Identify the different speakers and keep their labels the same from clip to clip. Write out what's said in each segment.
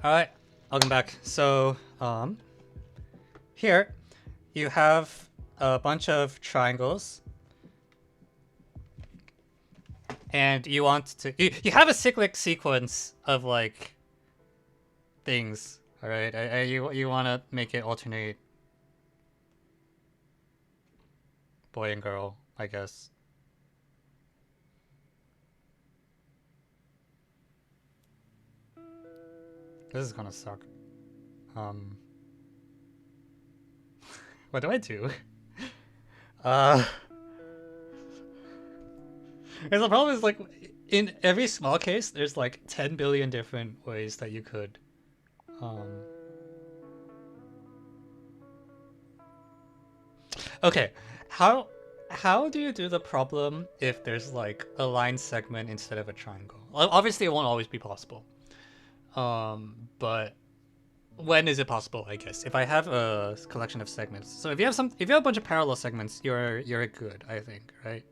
Speaker 1: Alright, welcome back. So, here you have a bunch of triangles. And you want to... You have a cyclic sequence of, like, things, alright? You want to make it alternate boy and girl, I guess. This is gonna suck. What do I do? And the problem is, like, in every small case, there's like 10 billion different ways that you could, Okay, how do you do the problem if there's like a line segment instead of a triangle? Obviously, it won't always be possible. But when is it possible? I guess if I have a collection of segments. So if you have a bunch of parallel segments, you're good, I think, right?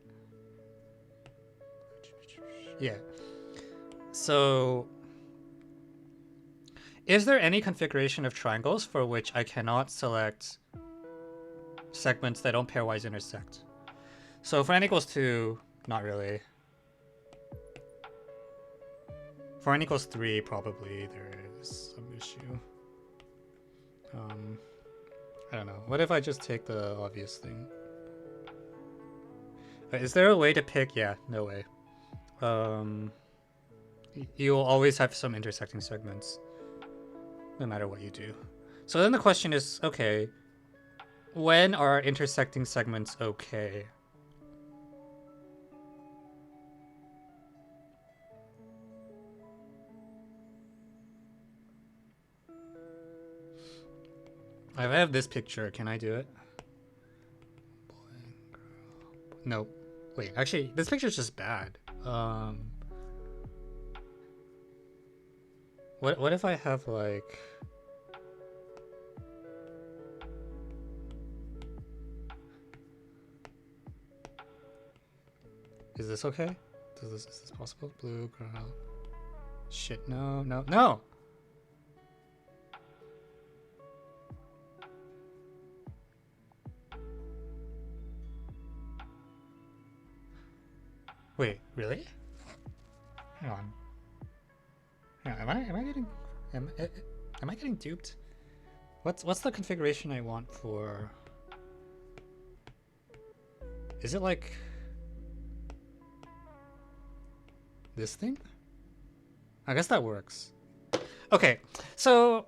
Speaker 1: Yeah. So, is there any configuration of triangles for which I cannot select segments that don't pairwise intersect? So for n equals 2, not really. For n equals 3, probably there is some issue. I don't know. What if I just take the obvious thing? Is there a way to pick? Yeah, no way. You'll always have some intersecting segments, no matter what you do. So then the question is, okay, when are intersecting segments okay? If I have this picture, can I do it? Boy, girl. No. Wait, actually, this picture's just bad. What if I have, like... Is this okay? Is this possible? Blue, girl. Shit, no, no, no! Wait, really? Hang on. Yeah, am I getting duped? What's the configuration I want for? Is it like this thing? I guess that works. Okay, so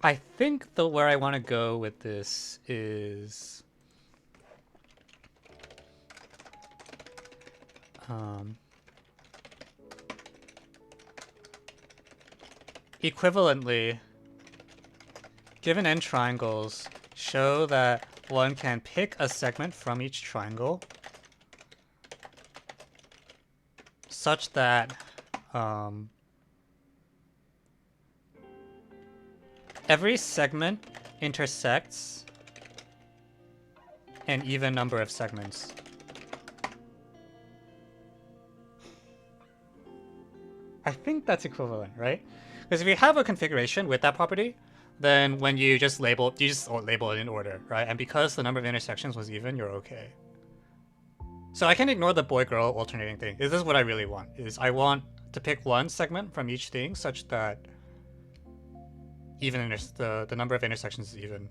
Speaker 1: I think where I want to go with this is equivalently, given n triangles, show that one can pick a segment from each triangle such that every segment intersects an even number of segments. I think that's equivalent, right? Because if you have a configuration with that property, then when you just label it in order, right? And because the number of intersections was even, you're okay. So I can ignore the boy-girl alternating thing. This is what I really want. I want to pick one segment from each thing such that even the number of intersections is even.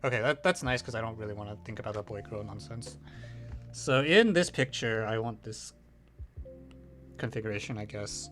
Speaker 1: Okay, that's nice because I don't really want to think about the boy-girl nonsense. So in this picture, I want this configuration, I guess.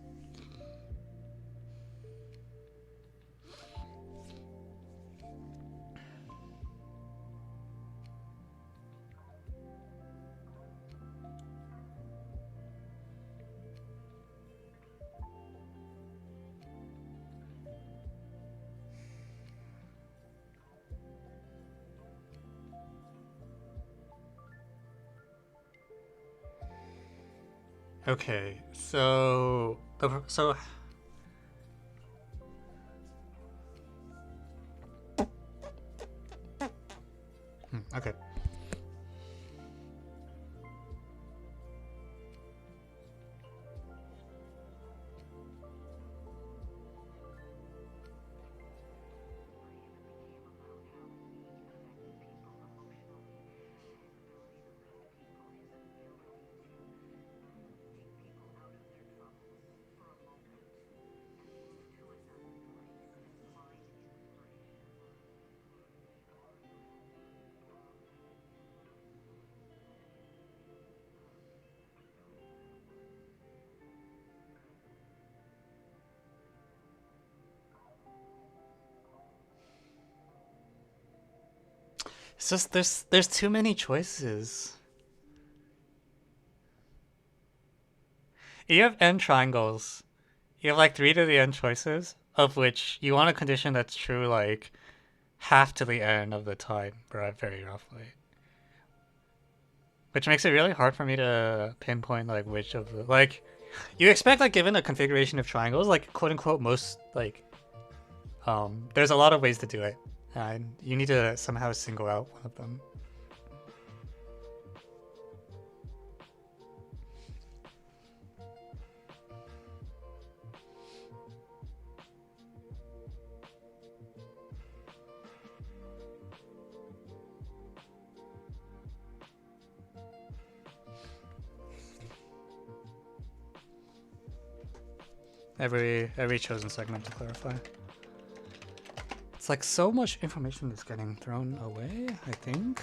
Speaker 1: Okay, so okay. It's just there's too many choices. You have n triangles. You have like 3 to the n choices, of which you want a condition that's true like half to the n of the time, very roughly. Which makes it really hard for me to pinpoint like which of the like you expect like given a configuration of triangles, like quote unquote most like there's a lot of ways to do it. And you need to somehow single out one of them. Every chosen segment to clarify. It's like so much information is getting thrown away, I think.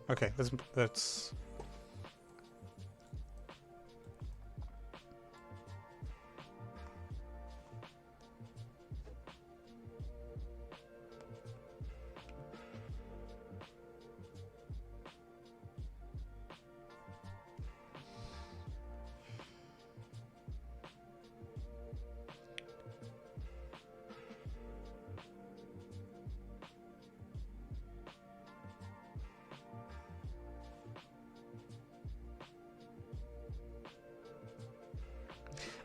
Speaker 1: Okay, let's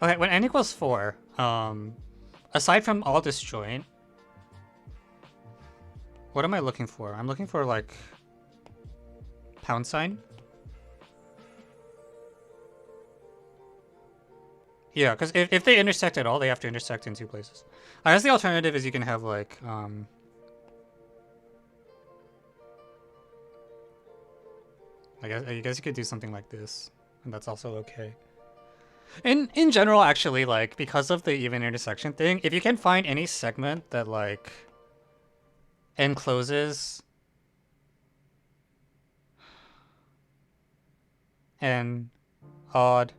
Speaker 1: okay, when n equals 4, aside from all disjoint, what am I looking for? I'm looking for like pound sign. Yeah, because if they intersect at all, they have to intersect in 2 places. I guess the alternative is you can have like I guess you could do something like this, and that's also okay. In general, actually, like because of the even intersection thing, if you can find any segment that like encloses an odd,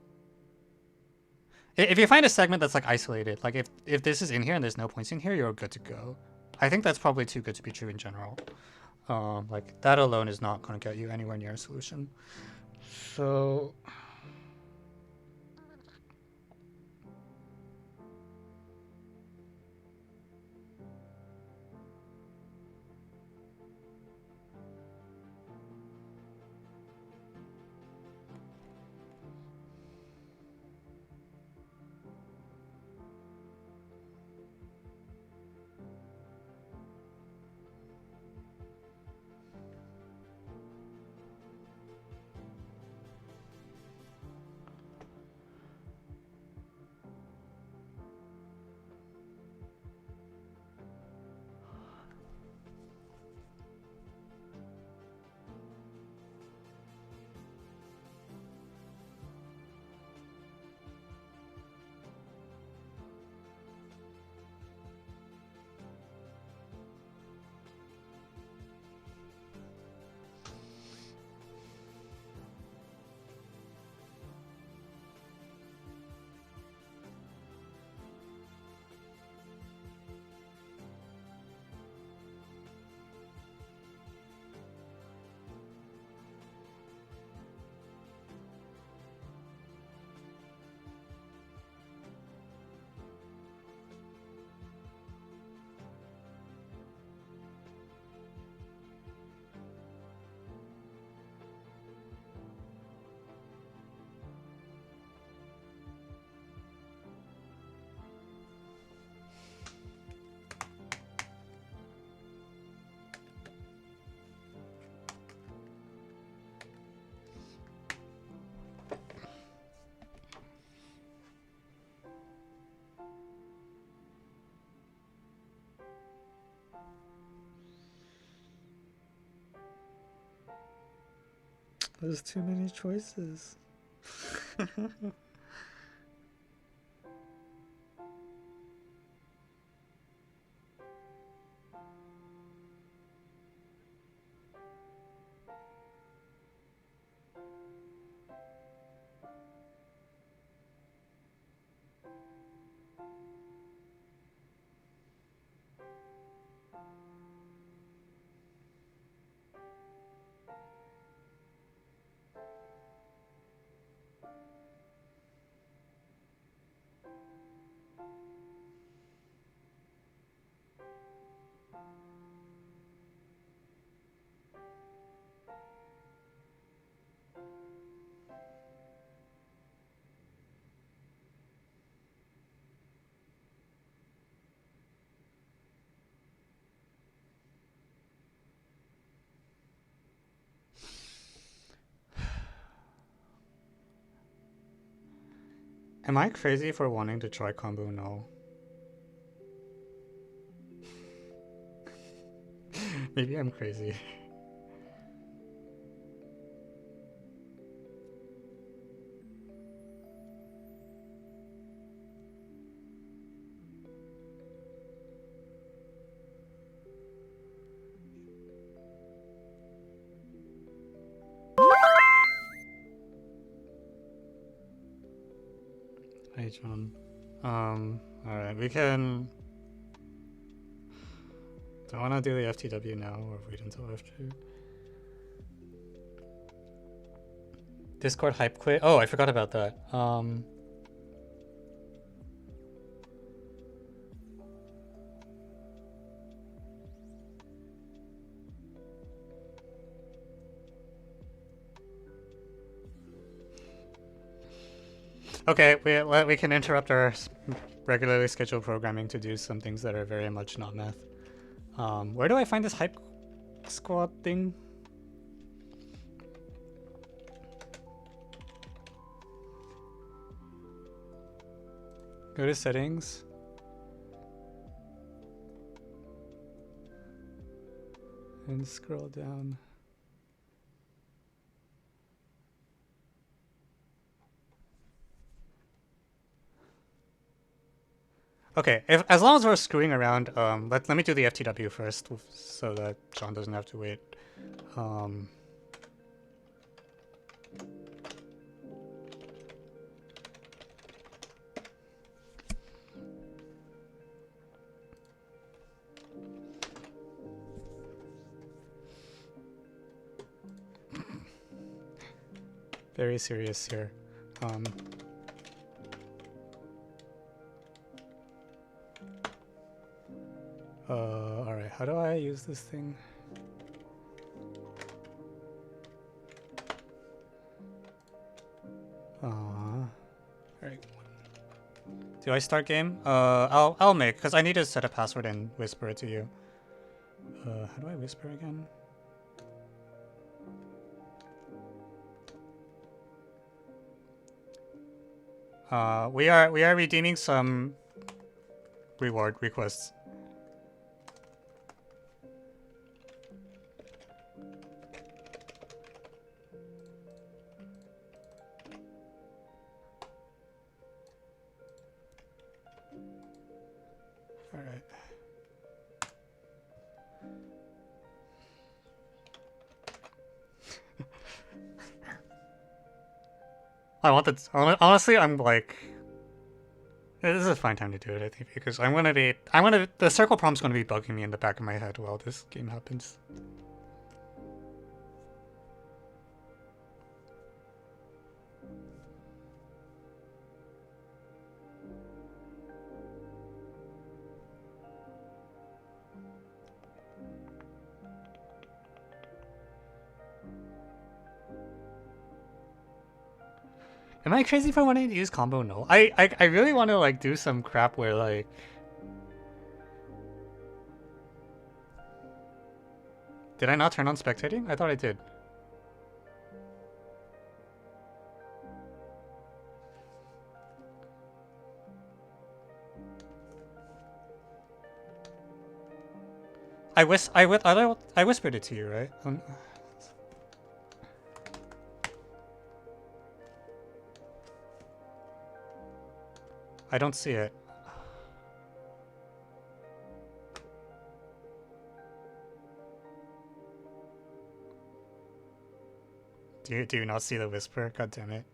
Speaker 1: if you find a segment that's like isolated, like if this is in here and there's no points in here, you're good to go. I think that's probably too good to be true in general. Like that alone is not going to get you anywhere near a solution. So there's too many choices. Am I crazy for wanting to try combo null? Maybe I'm crazy. Hey, John. Alright, we can... Do I want to do the FTW now or wait until after? Discord hype quit? Oh, I forgot about that. Okay, we can interrupt our regularly scheduled programming to do some things that are very much not math. Where do I find this hype squad thing? Go to settings. And scroll down. Okay, as long as we're screwing around, let me do the FTW first so that John doesn't have to wait. Very serious here. Alright, how do I use this thing? Alright. Do I start game? I'll make, because I need to set a password and whisper it to you. How do I whisper again? We are redeeming some reward requests. All right. I want that. Honestly, I'm like, this is a fine time to do it. I think because the circle prompt's gonna be bugging me in the back of my head while this game happens. Am I crazy for wanting to use combo? No. I really want to like do some crap where like... Did I not turn on spectating? I thought I did. I whispered it to you, right? I don't see it. Do you not see the whisper? God damn it.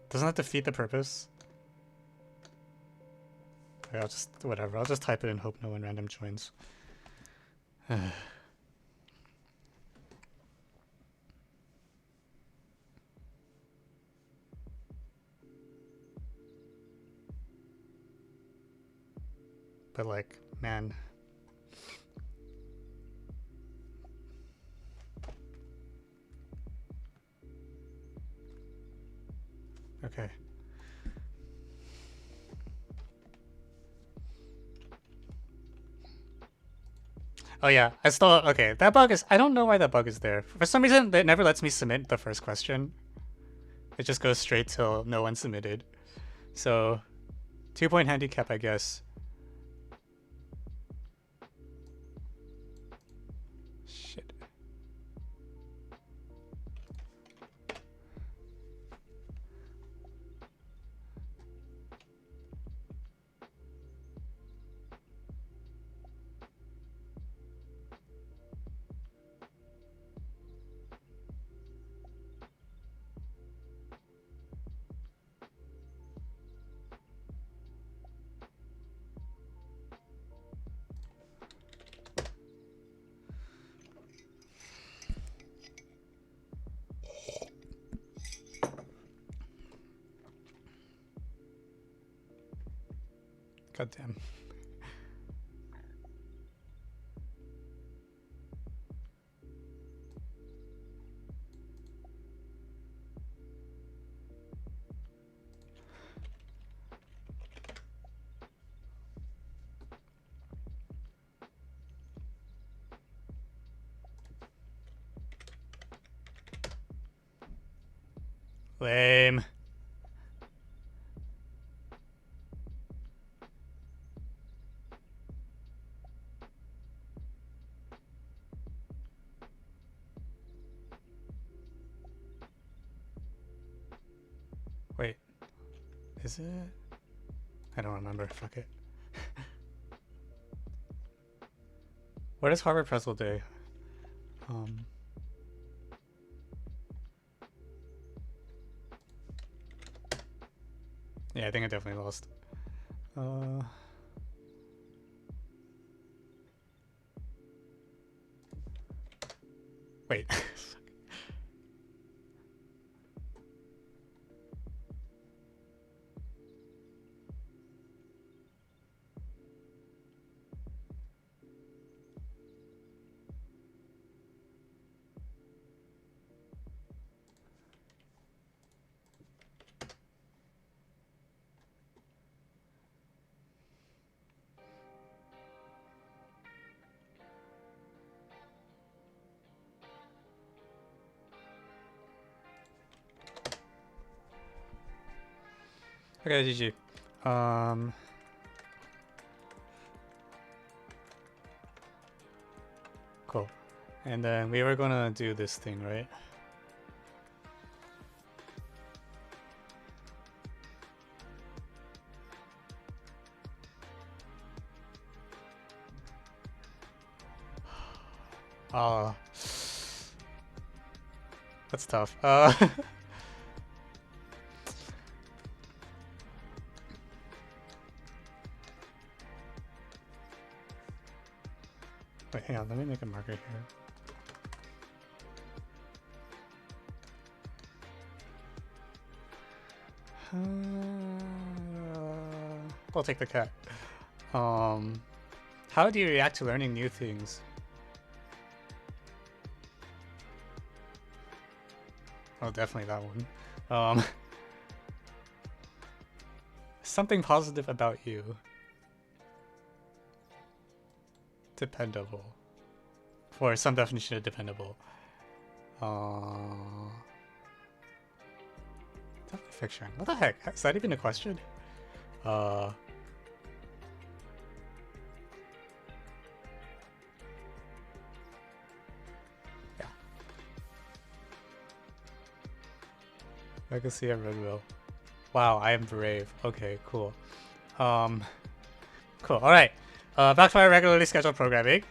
Speaker 1: Doesn't that defeat the purpose? Okay, I'll just whatever. I'll just type it and hope no one random joins. But like, man. Okay. Oh yeah, I still okay. That bug is I don't know why that bug is there. For some reason, it never lets me submit the first question. It just goes straight till no one submitted. So, 2-point handicap, I guess. Shit. God damn. Lame. Wait. Is it? I don't remember. Fuck it. What is Harvard Pretzel Day? Yeah, I think I definitely lost. Wait. Okay, GG. Cool. And then we were gonna do this thing, right? That's tough. Wait, hang on, let me make a marker here. I'll take the cat. How do you react to learning new things? Oh, definitely that one. Something positive about you. Dependable. For some definition of dependable. Fiction. What the heck? Is that even a question? Yeah. Legacy of Redwill. Wow, I am brave. Okay, cool. Cool. All right. Back to our regularly scheduled programming.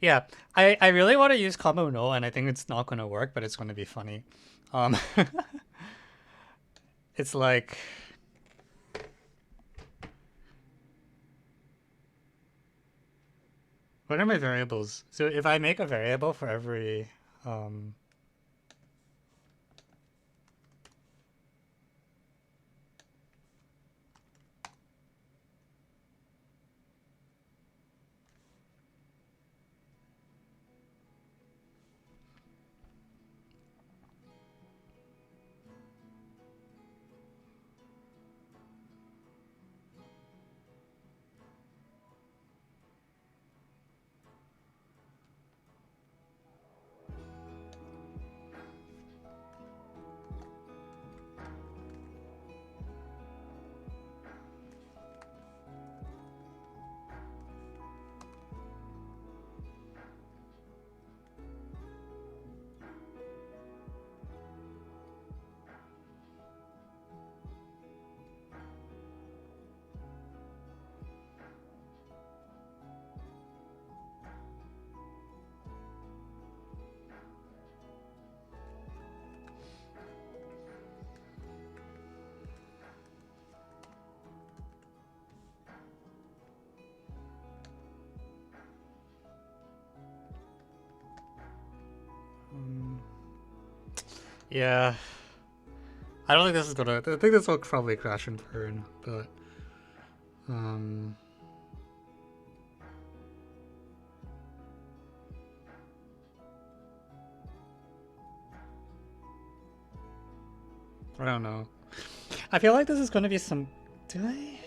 Speaker 1: Yeah, I really want to use combo null, and I think it's not going to work, but it's going to be funny. It's like... What are my variables? So if I make a variable for every... Yeah. I don't think this is gonna. I think this will probably crash and burn, but. I don't know. I feel like this is gonna be some. Do I?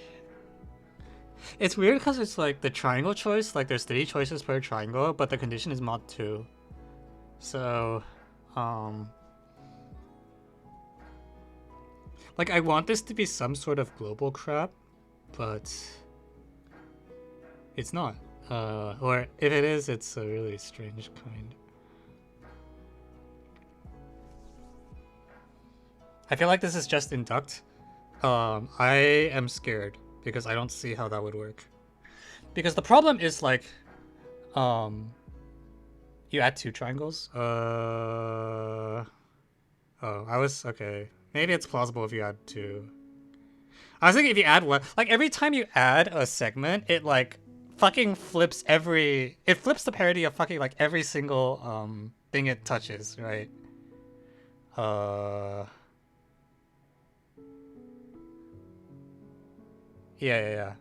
Speaker 1: It's weird because it's like the triangle choice, like there's 3 choices per triangle, but the condition is mod 2. So, like I want this to be some sort of global crap, but it's not. Or if it is, it's a really strange kind. I feel like this is just induct. I am scared because I don't see how that would work. Because the problem is like, you add 2 triangles. Oh, I was okay. Maybe it's plausible if you add 2. I was thinking if you add 1, like every time you add a segment, it like fucking flips every. It flips the parity of fucking like every single thing it touches, right? Yeah.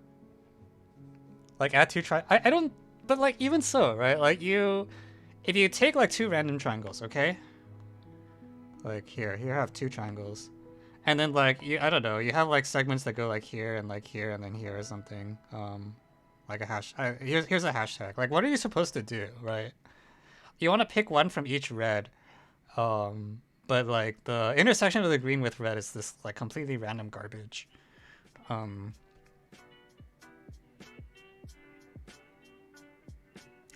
Speaker 1: Like add 2 I don't. But like even so, right? Like if you take like 2 random triangles, okay? Like here I have 2 triangles. And then like I don't know, you have like segments that go like here and then here or something. Like a hash. Here's a hashtag. Like what are you supposed to do, right? You want to pick one from each red, but like the intersection of the green with red is this like completely random garbage.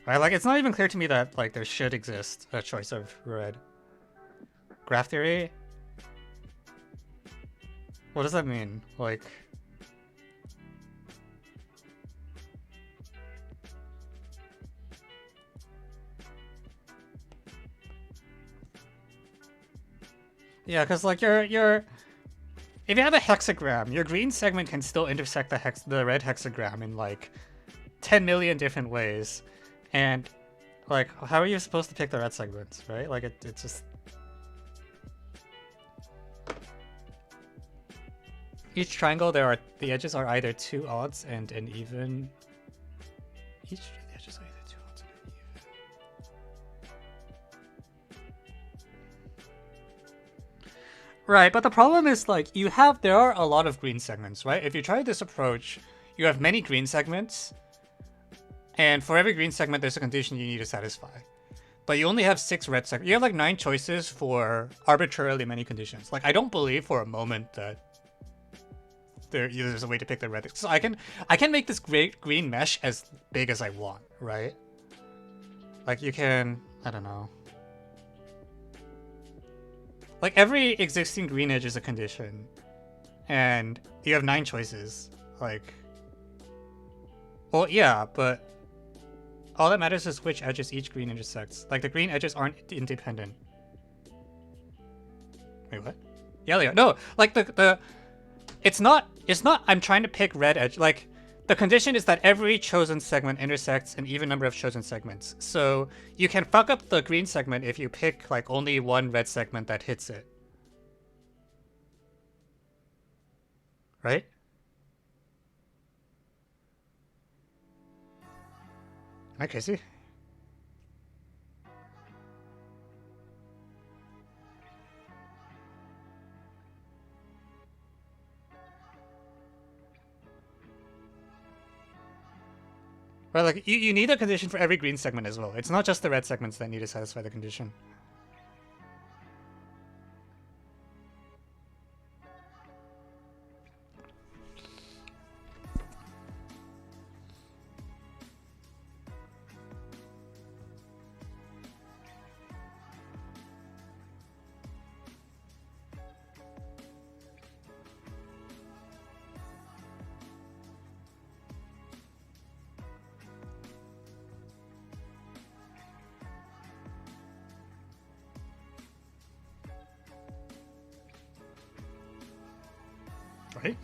Speaker 1: Right, like it's not even clear to me that like there should exist a choice of red. Graph theory. What does that mean? Like. Yeah, because like your if you have a hexagram, your green segment can still intersect the red hexagram in like 10 million different ways, and like how are you supposed to pick the red segments, right? Like it's just each triangle the edges are either 2 odds and an even. Each the edges are either 2 odds and an even. Right, but the problem is like there are a lot of green segments, right? If you try this approach, you have many green segments, and for every green segment there's a condition you need to satisfy. But you only have 6 red segments. You have like 9 choices for arbitrarily many conditions. Like I don't believe for a moment that there's a way to pick the red. So I can make this great green mesh as big as I want, right? Like you can, I don't know. Like every existing green edge is a condition, and you have 9 choices. Like, well, yeah, but all that matters is which edges each green intersects. Like the green edges aren't independent. Wait, what? Yeah, they are. No, like it's not I'm trying to pick red edge. Like the condition is that every chosen segment intersects an even number of chosen segments. So you can fuck up the green segment if you pick like only one red segment that hits it. Right? Am I crazy? Right, like you need a condition for every green segment as well. It's not just the red segments that need to satisfy the condition. Right?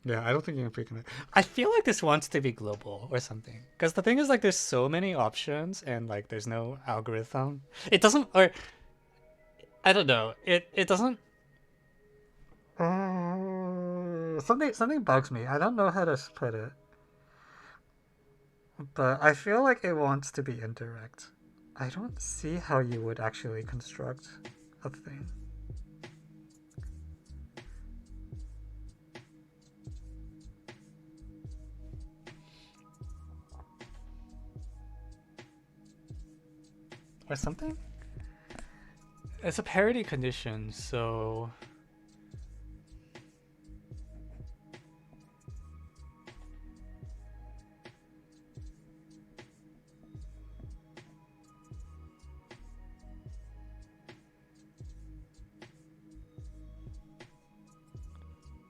Speaker 1: Yeah, I don't think you can pre-commit. I feel like this wants to be global or something. Because the thing is, like, there's so many options and, like, there's no algorithm. It doesn't, or, I don't know. It doesn't, something bugs me. I don't know how to put it. But I feel like it wants to be indirect. I don't see how you would actually construct a thing. Or something? It's a parity condition, so...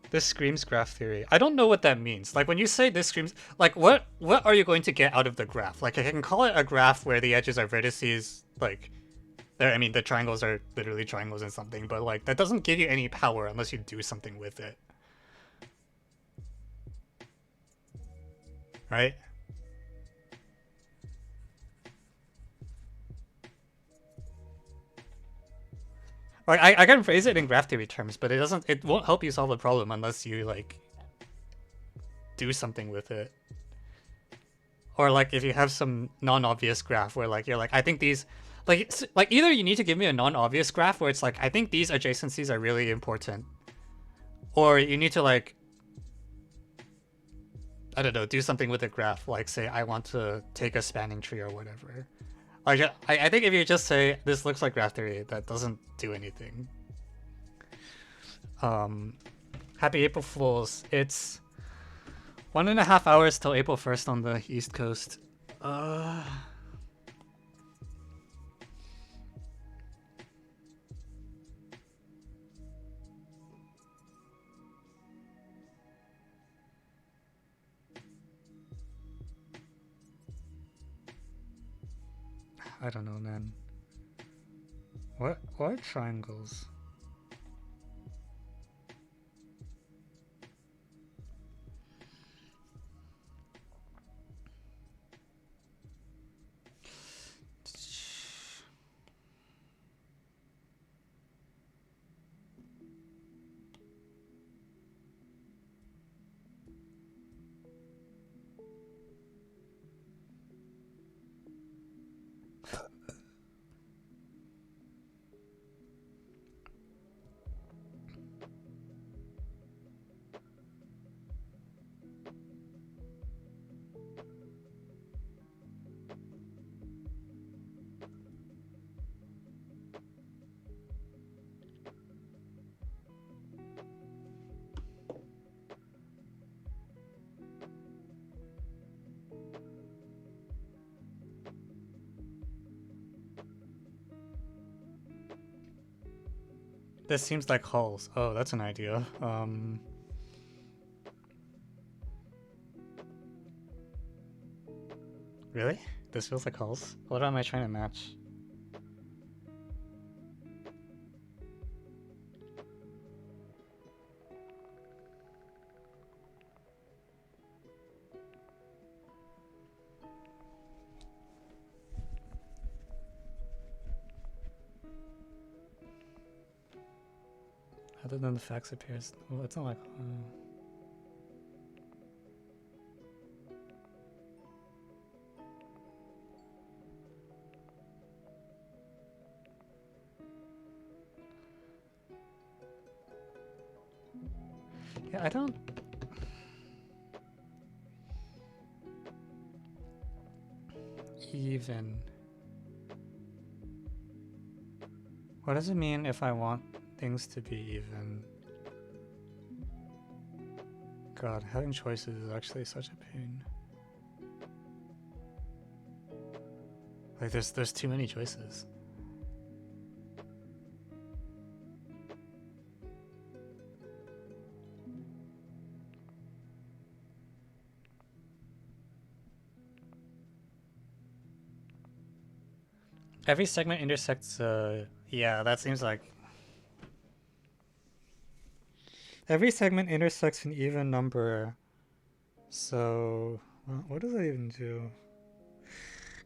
Speaker 1: This screams graph theory. I don't know what that means. Like, when you say this screams... Like, what are you going to get out of the graph? Like, I can call it a graph where the edges are vertices, like... I mean, the triangles are literally triangles and something, but, like, that doesn't give you any power unless you do something with it. Right? Like, I can phrase it in graph theory terms, but it won't help you solve a problem unless you, like, do something with it. Or, like, if you have some non-obvious graph where, like, you're like, I think these... Like, either you need to give me a non-obvious graph where it's like, I think these adjacencies are really important. Or you need to, like... I don't know, do something with the graph. Like, say, I want to take a spanning tree or whatever. Like, I think if you just say, this looks like graph theory, that doesn't do anything. Happy April Fools. It's 1.5 hours till April 1st on the East Coast. I don't know, man. What are triangles? This seems like hulls. Oh, that's an idea. Really? This feels like hulls? What am I trying to match? Other than the facts appears... Well, it's not like... Yeah, I don't... Even... What does it mean if I want things to be even? God, having choices is actually such a pain. Like, there's too many choices. Every segment intersects, yeah, that seems like... Every segment intersects an even number. So, well, what does that even do?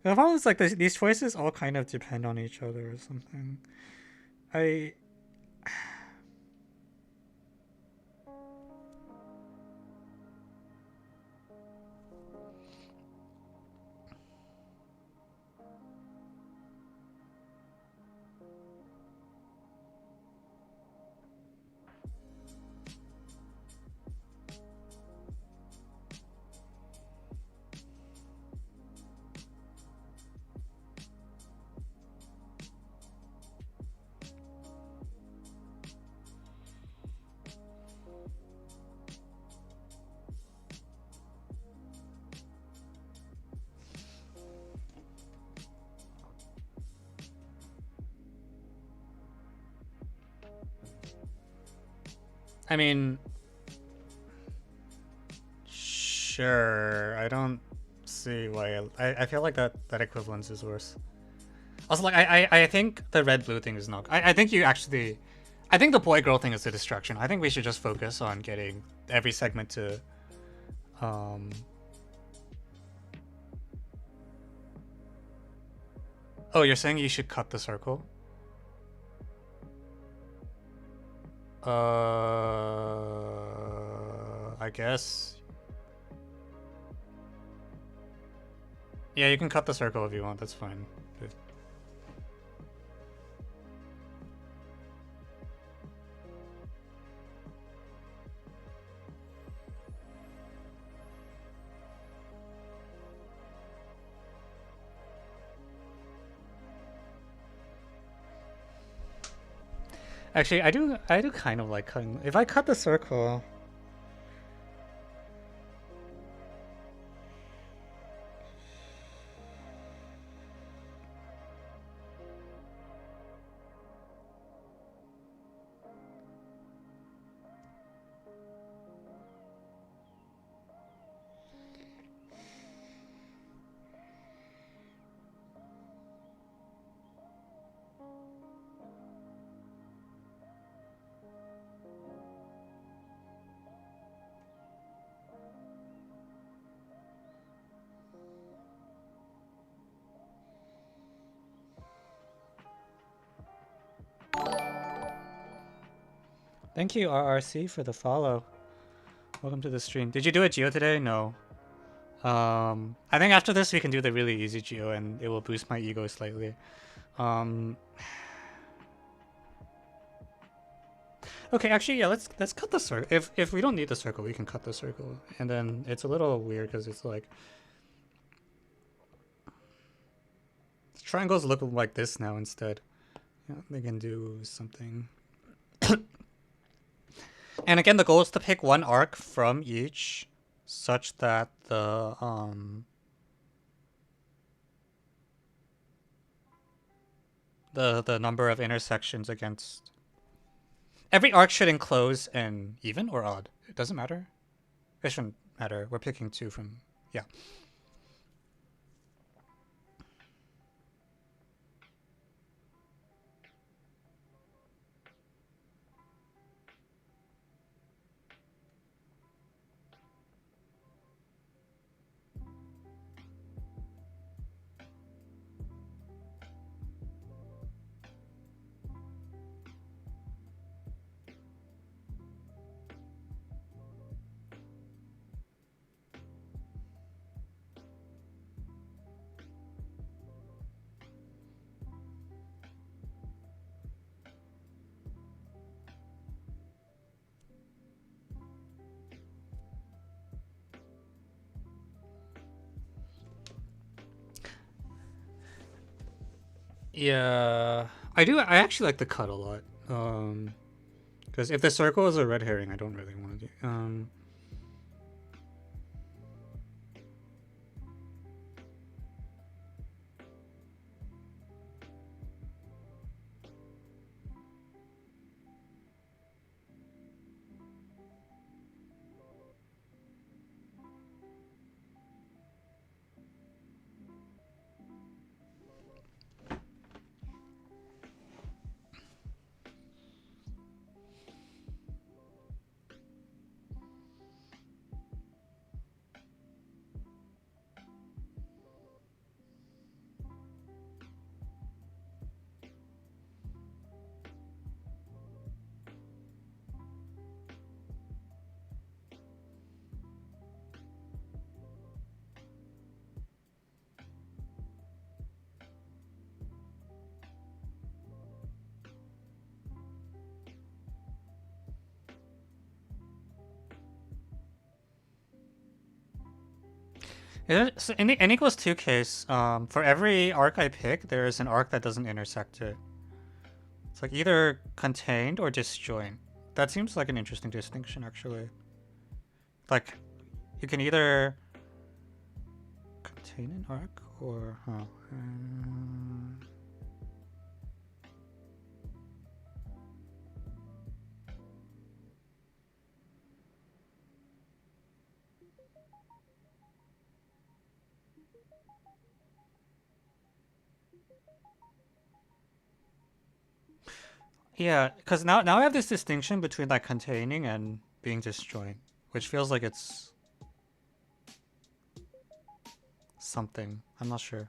Speaker 1: The problem is like these choices all kind of depend on each other or something. I mean, sure. I don't see why. I feel like that equivalence is worse. Also, like I think the red blue thing is not. I think you actually. I think the boy girl thing is a distraction. I think we should just focus on getting every segment to. Oh, you're saying you should cut the circle? I guess. Yeah, you can cut the circle if you want. That's fine. Actually, I do kind of like cutting. If I cut the circle, thank you RRC for the follow. Welcome to the stream. Did you do a geo today? No. I think after this we can do the really easy geo and it will boost my ego slightly. Okay, actually, yeah, let's cut the circle. If we don't need the circle, we can cut the circle. And then it's a little weird because it's like triangles look like this now instead. Yeah, they can do something. And again, the goal is to pick one arc from each, such that the number of intersections against every arc should enclose an even or odd. It doesn't matter. It shouldn't matter. We're picking two from, yeah. Yeah, I do. I actually like the cut a lot. Because if the circle is a red herring, I don't really want to do. So in the n equals 2 case, for every arc I pick, there is an arc that doesn't intersect it. It's like either contained or disjoint. That seems like an interesting distinction, actually. Like, you can either contain an arc or... Yeah, because now I have this distinction between like containing and being disjoint, which feels like it's something. I'm not sure.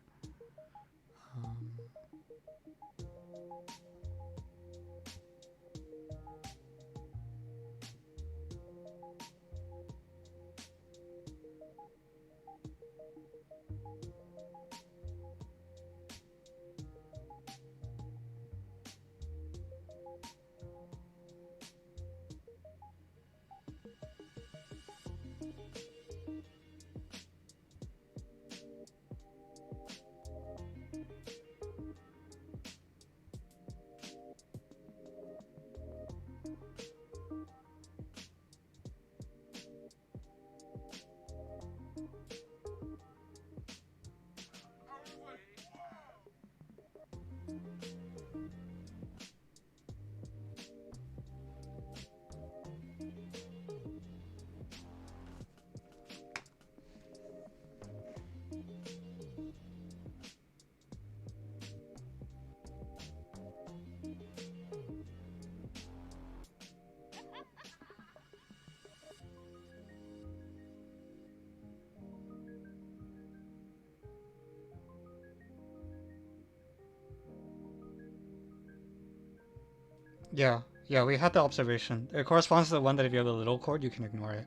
Speaker 1: Yeah, we had the observation. It corresponds to the one that if you have a little chord, you can ignore it.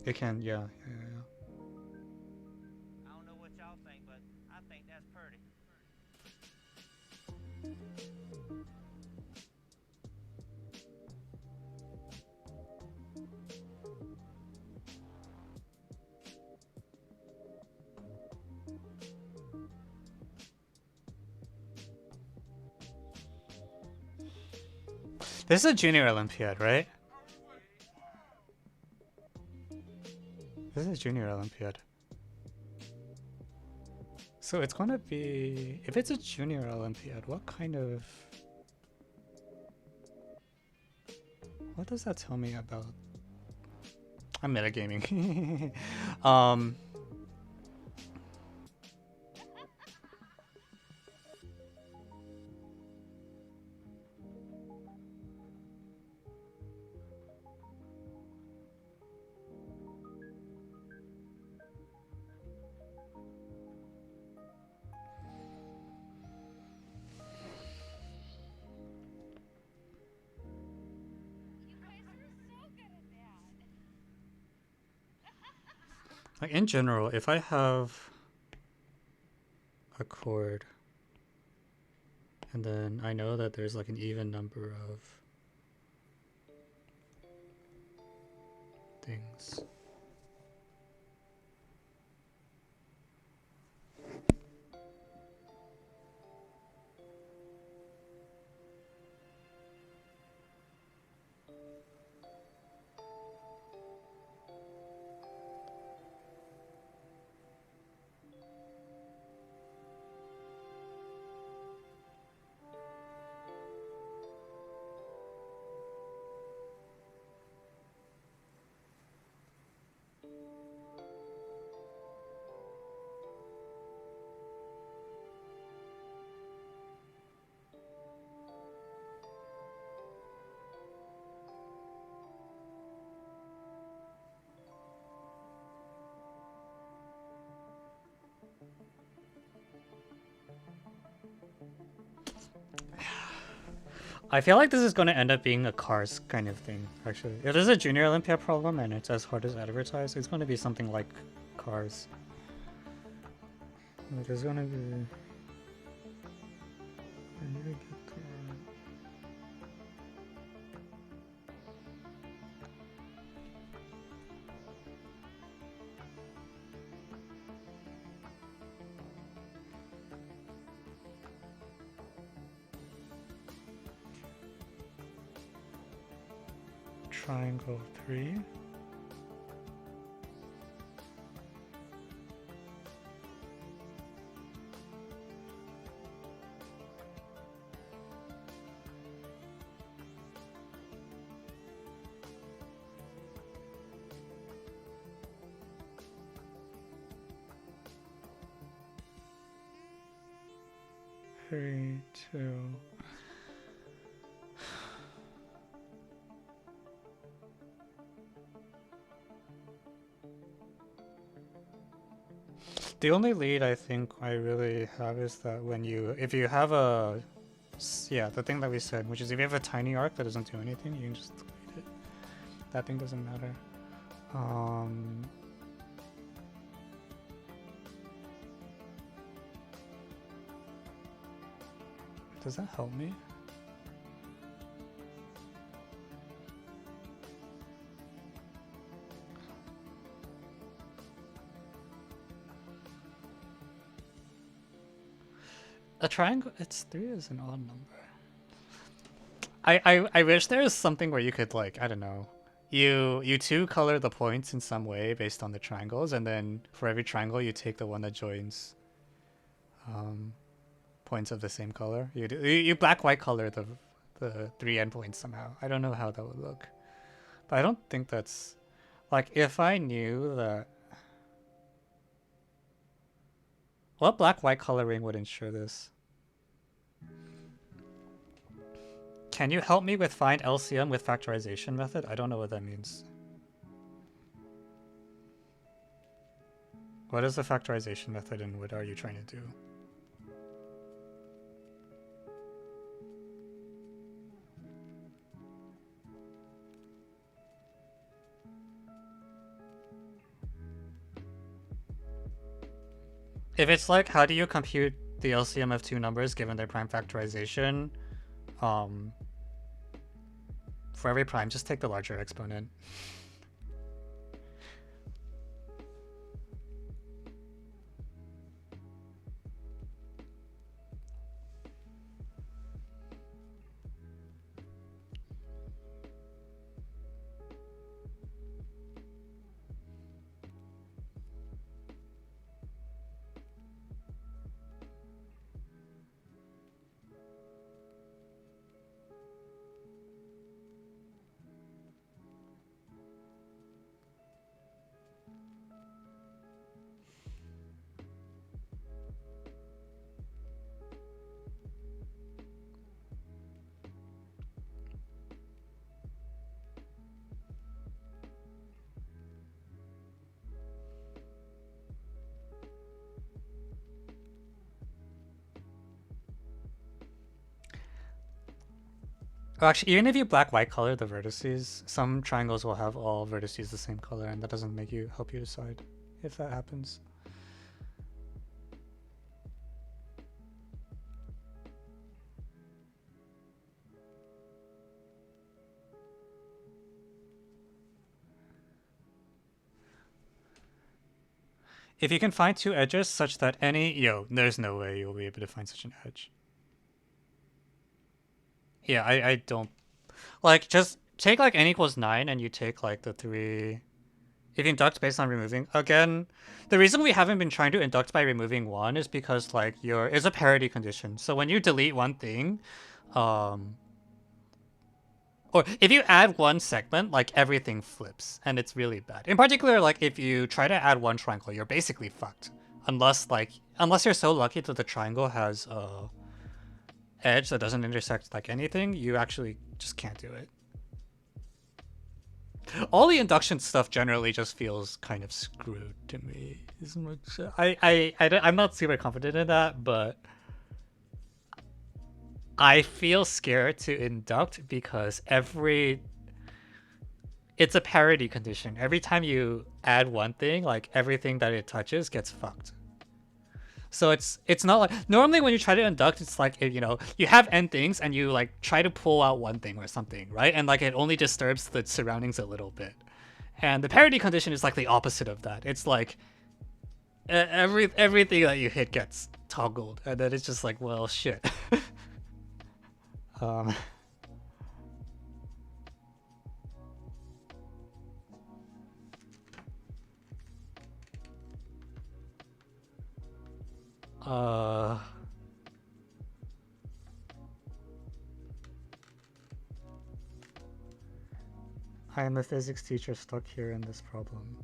Speaker 1: It can, yeah.
Speaker 2: I don't know what y'all think, but I think that's pretty.
Speaker 1: This is a junior Olympiad, right? This is a junior Olympiad. So it's gonna be... If it's a junior Olympiad, what kind of... What does that tell me about... I'm metagaming. Like in general, if I have a chord and then I know that there's like an even number of things. I feel like this is going to end up being a Cars kind of thing, actually. If there's a Junior Olympiad problem and it's as hard as advertised, it's going to be something like Cars. Like, there's going to be... I need to get triangle 3. Three, two. The only lead I think I really have is that when if you have a, yeah, the thing that we said, which is if you have a tiny arc that doesn't do anything, you can just delete it. That thing doesn't matter. Does that help me? A triangle, it's 3 is an odd number. I wish there was something where you could, like, I don't know, you two color the points in some way based on the triangles, and then for every triangle you take the one that joins points of the same color. You black white color the 3 endpoints somehow. I don't know how that would look, but I don't think that's, like, if I knew that, what black white coloring would ensure this? Can you help me with find LCM with factorization method? I don't know what that means. What is the factorization method and what are you trying to do? If it's like, how do you compute the LCM of 2 numbers given their prime factorization? For every prime, just take the larger exponent. Well, actually, even if you black-white color the vertices, some triangles will have all vertices the same color, and that doesn't help you decide if that happens. If you can find 2 edges such that there's no way you'll be able to find such an edge. Yeah, I don't, like, just take like n equals 9 and you take like the 3. If you induct based on removing, again, the reason we haven't been trying to induct by removing 1 is because, like, it's a parity condition. So when you delete one thing, or if you add one segment, like, everything flips and it's really bad. In particular, like, if you try to add one triangle, you're basically fucked. Unless you're so lucky that the triangle has a edge that doesn't intersect like anything, you actually just can't do it. All the induction stuff generally just feels kind of screwed to me. As much, I'm not super confident in that, but I feel scared to induct because it's a parity condition. Every time you add one thing, like, everything that it touches gets fucked. So it's not like, normally when you try to induct, it's like, you have n things and you, like, try to pull out one thing or something, right? And, like, it only disturbs the surroundings a little bit. And the parity condition is like the opposite of that. It's like everything that you hit gets toggled, and then it's just like, well, shit. I am a physics teacher stuck here in this problem.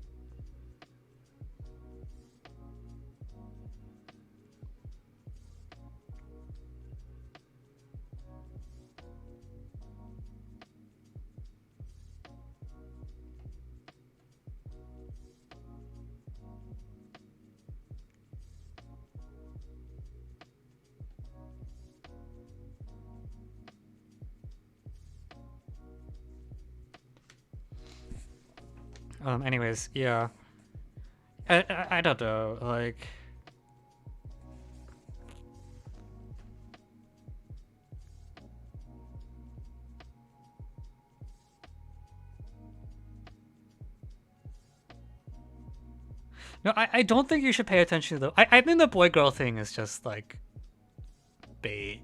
Speaker 1: Anyways, yeah. I don't know, like... No, I don't think you should pay attention to the... I think the boy-girl thing is just, like... bait.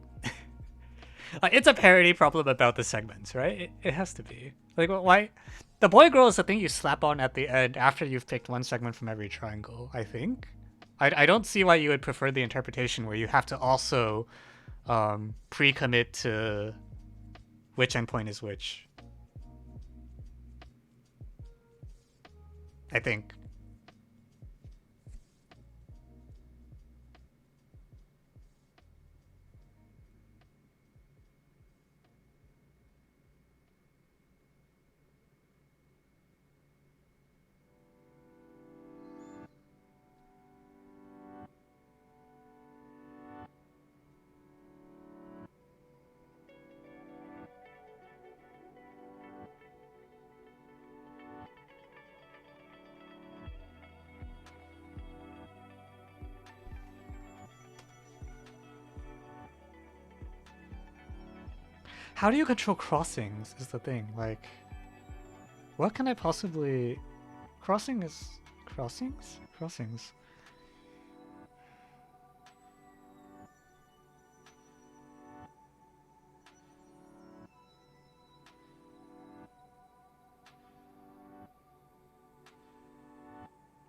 Speaker 1: Like, it's a parody problem about the segments, right? It has to be. Like, why... The boy-girl is the thing you slap on at the end after you've picked one segment from every triangle, I think. I don't see why you would prefer the interpretation where you have to also pre-commit to which endpoint is which. I think. How do you control crossings is the thing, like... What can I possibly... Crossing is... Crossings? Crossings.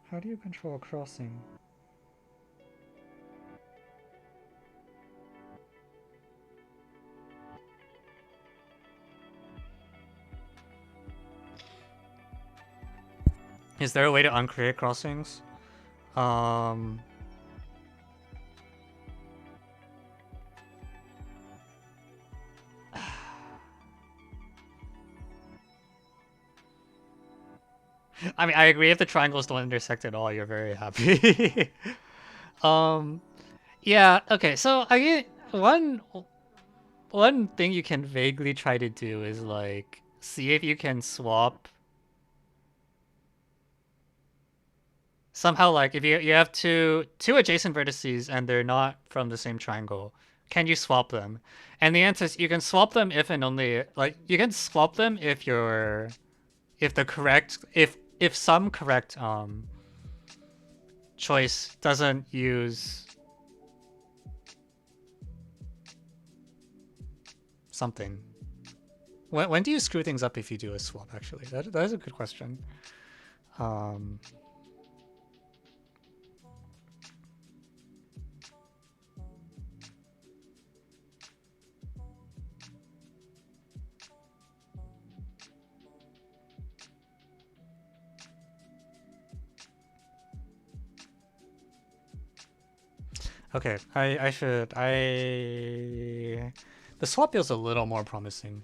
Speaker 1: How do you control a crossing? Is there a way to uncreate crossings? I mean, I agree if the triangles don't intersect at all, you're very happy. Yeah, okay, so I get one thing you can vaguely try to do is like see if you can swap somehow, like if you have two adjacent vertices and they're not from the same triangle, can you swap them? And the answer is you can swap them if and only like you can swap them if if some correct choice doesn't use something. When do you screw things up if you do a swap, actually? That is a good question. Okay, the swap feels a little more promising.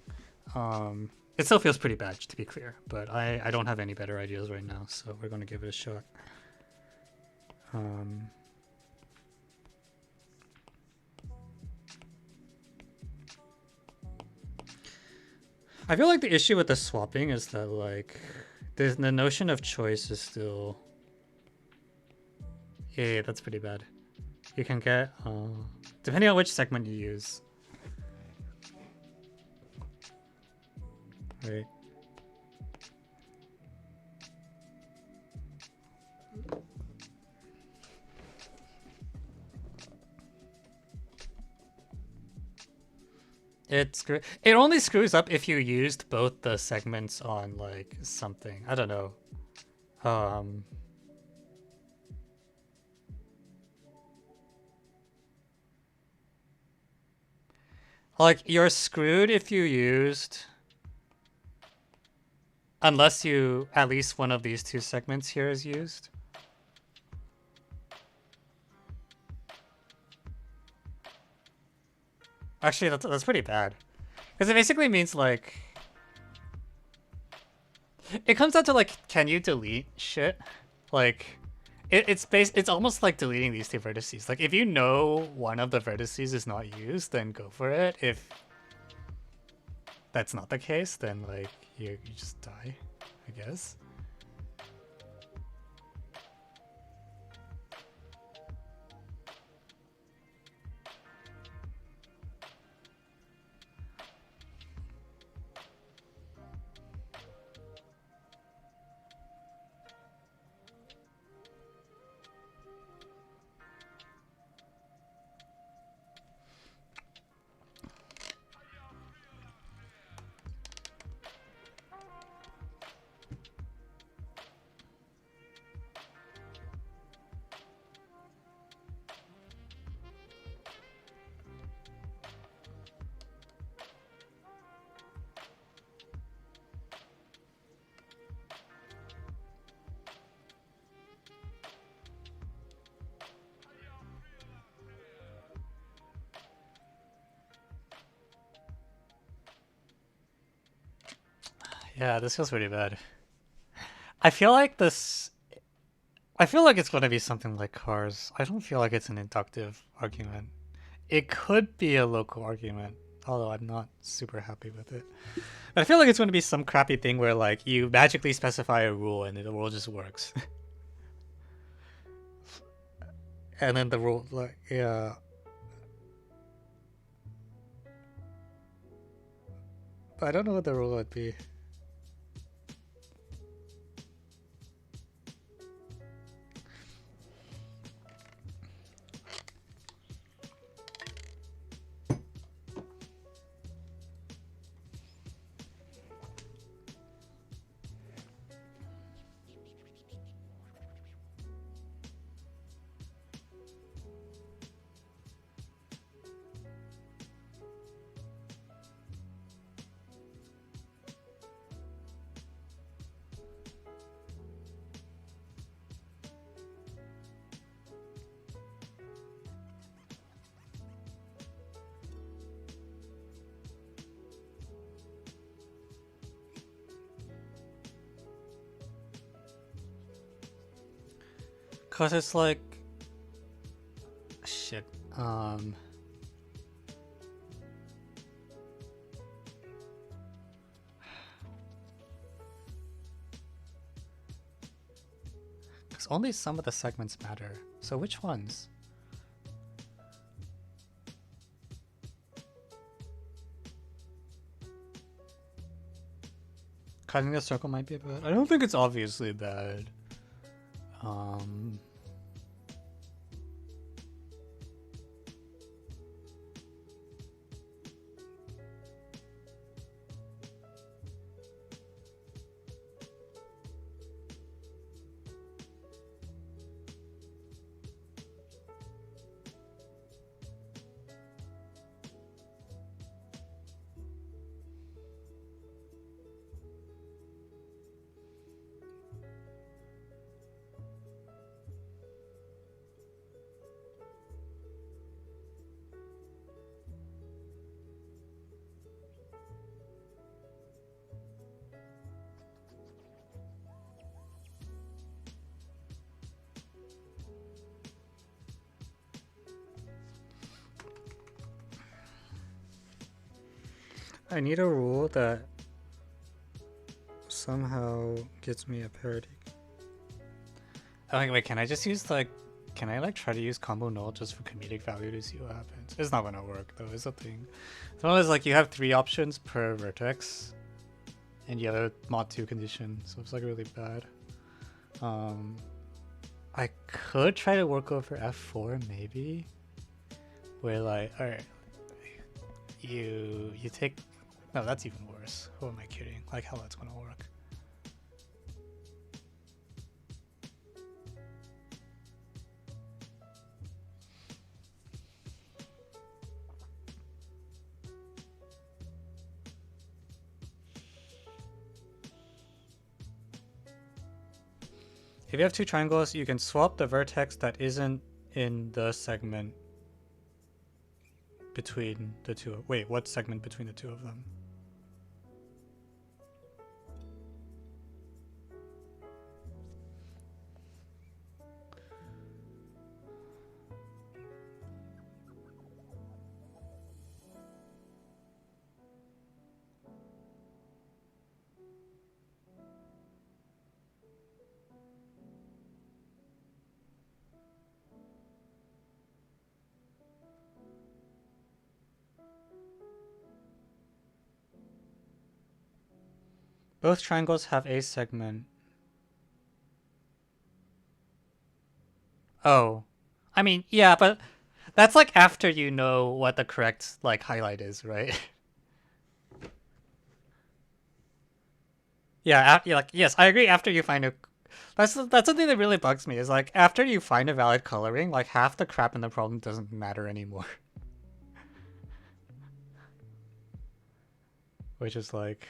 Speaker 1: It still feels pretty bad, to be clear, but I don't have any better ideas right now, so we're going to give it a shot. I feel like the issue with the swapping is that, like, the notion of choice is still... Yeah, that's pretty bad. You can get, depending on which segment you use. Right. It only screws up if you used both the segments on like something. I don't know. Like, you're screwed if you used... Unless you... At least one of these two segments here is used. Actually, that's pretty bad. Because it basically means, like... It comes down to, like, can you delete shit? Like... It's almost like deleting these two vertices. Like, if you know one of the vertices is not used, then go for it. If that's not the case, then, like, you just die, I guess. Yeah, this feels pretty bad. I feel like this... I feel like it's going to be something like cars. I don't feel like it's an inductive argument. It could be a local argument, although I'm not super happy with it. But I feel like it's going to be some crappy thing where, like, you magically specify a rule and the rule just works. And then the rule, like, yeah. But I don't know what the rule would be. Cause it's like... Shit. Because only some of the segments matter. So which ones? Cutting the circle might be bad. I don't think it's obviously bad. I need a rule that somehow gets me a parity. Oh, wait, can I just use like... Can I like try to use combo null just for comedic value to see what happens? It's not gonna work though, is the thing. The one is like you have 3 options per vertex and you have a mod 2 condition, so it's like really bad. I could try to work over F4 maybe, where like, alright, you take... No, that's even worse. Who am I kidding? Like how that's gonna work. If you have two triangles, you can swap the vertex that isn't in the segment between the two. Wait, what segment between the two of them? Both triangles have a segment. Oh. I mean, yeah, but that's like after you know what the correct like highlight is, right? Yeah, like yes, I agree after you find a that's something that really bugs me is like after you find a valid coloring, like half the crap in the problem doesn't matter anymore. Which is like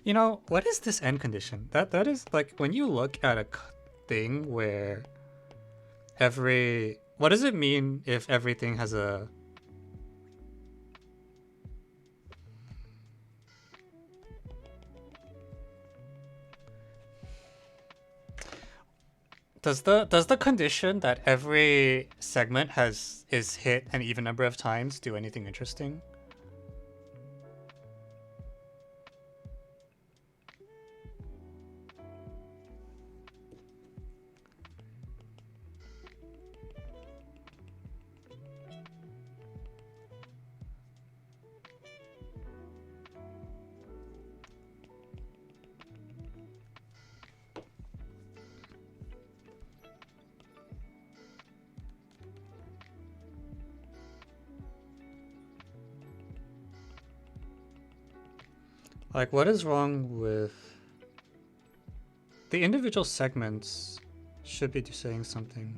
Speaker 1: you know, what is this end condition? That is like when you look at a thing where what does it mean if everything has a does the condition that every segment is hit an even number of times do anything interesting? Like, what is wrong with the individual segments should be saying something.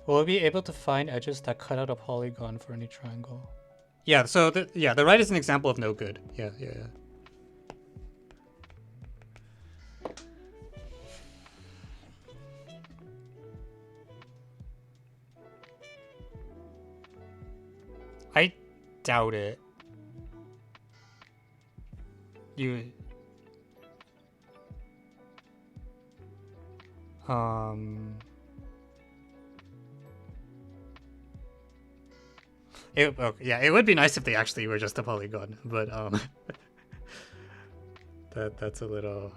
Speaker 1: Will we be able to find edges that cut out a polygon for any triangle? Yeah, so the right is an example of no good. Yeah. I doubt it. You yeah, it would be nice if they actually were just a polygon, but that's a little.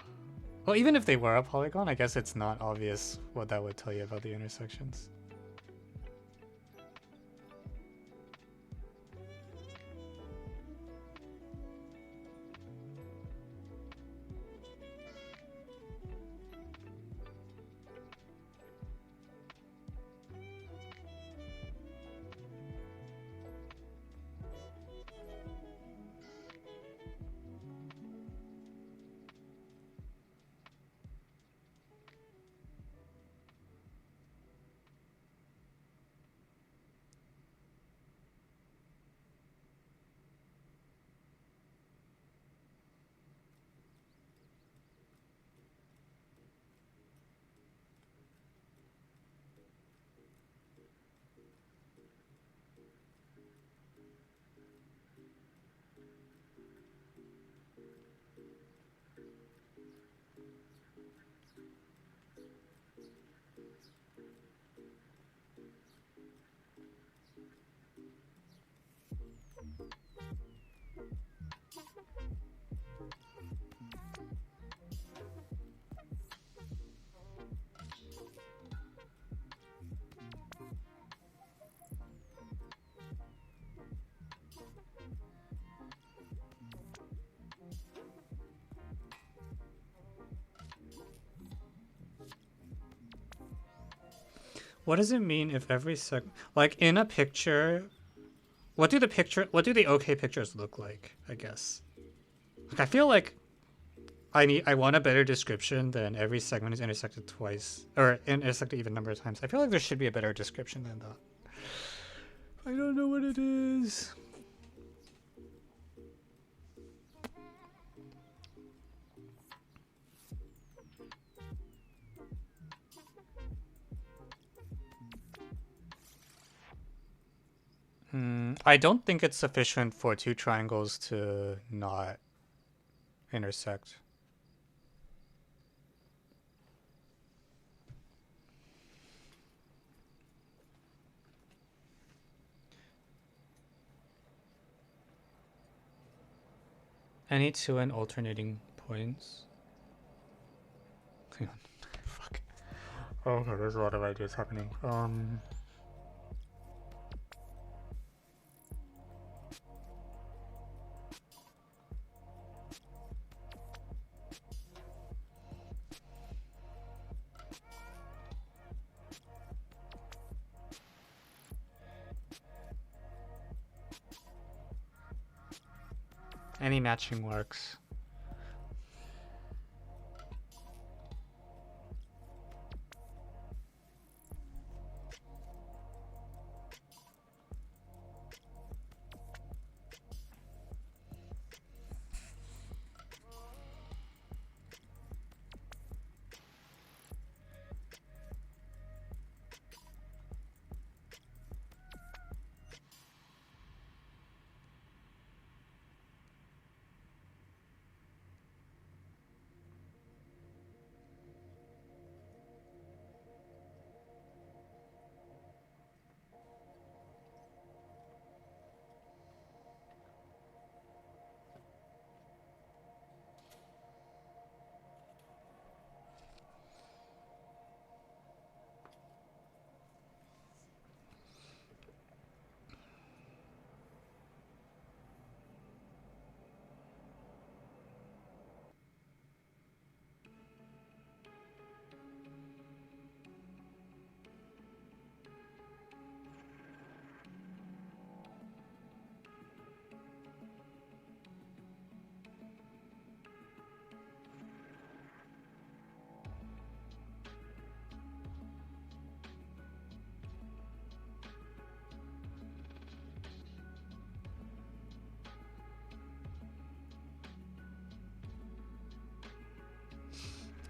Speaker 1: Well, even if they were a polygon, I guess it's not obvious what that would tell you about the intersections. What does it mean if every like in a picture? What do the okay pictures look like? I guess. Like I feel like I want a better description than every segment is intersected twice or intersected even number of times. I feel like there should be a better description than that. I don't know what it is. I don't think it's sufficient for two triangles to not intersect. Any two and alternating points. Hang on. Fuck. Oh, okay, there's a lot of ideas happening. Any matching works.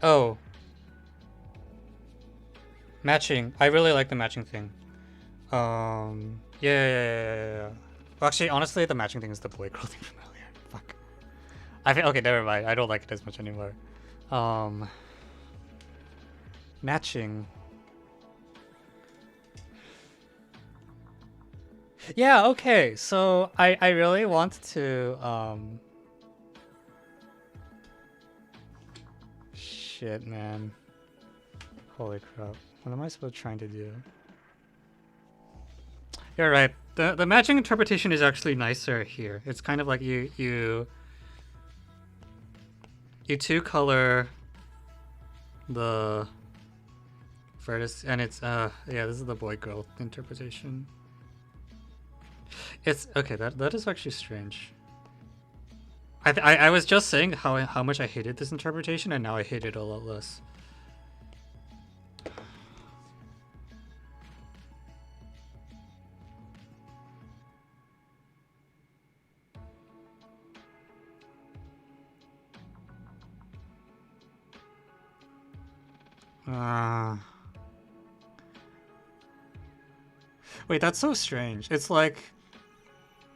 Speaker 1: Oh. Matching. I really like the matching thing. Yeah. Well, actually, honestly, the matching thing is the boy girl thing from earlier. Fuck. I think, okay, never mind. I don't like it as much anymore. Matching. Yeah, okay. So I really want to, shit, man. Holy crap. What am I supposed to trying to do? You're right. The matching interpretation is actually nicer here. It's kind of like you two color the vertex, and it's yeah, this is the boy girl interpretation. It's okay. That is actually strange. I was just saying how much I hated this interpretation, and now I hate it a lot less. Wait, that's so strange. It's like,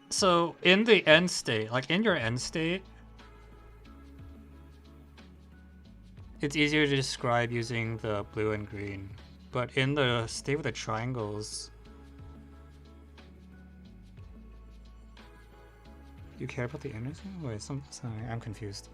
Speaker 1: so in the end state, like in your end state, it's easier to describe using the blue and green. But in the state with the triangles, you care about the inner thing? Wait, sorry, I'm confused.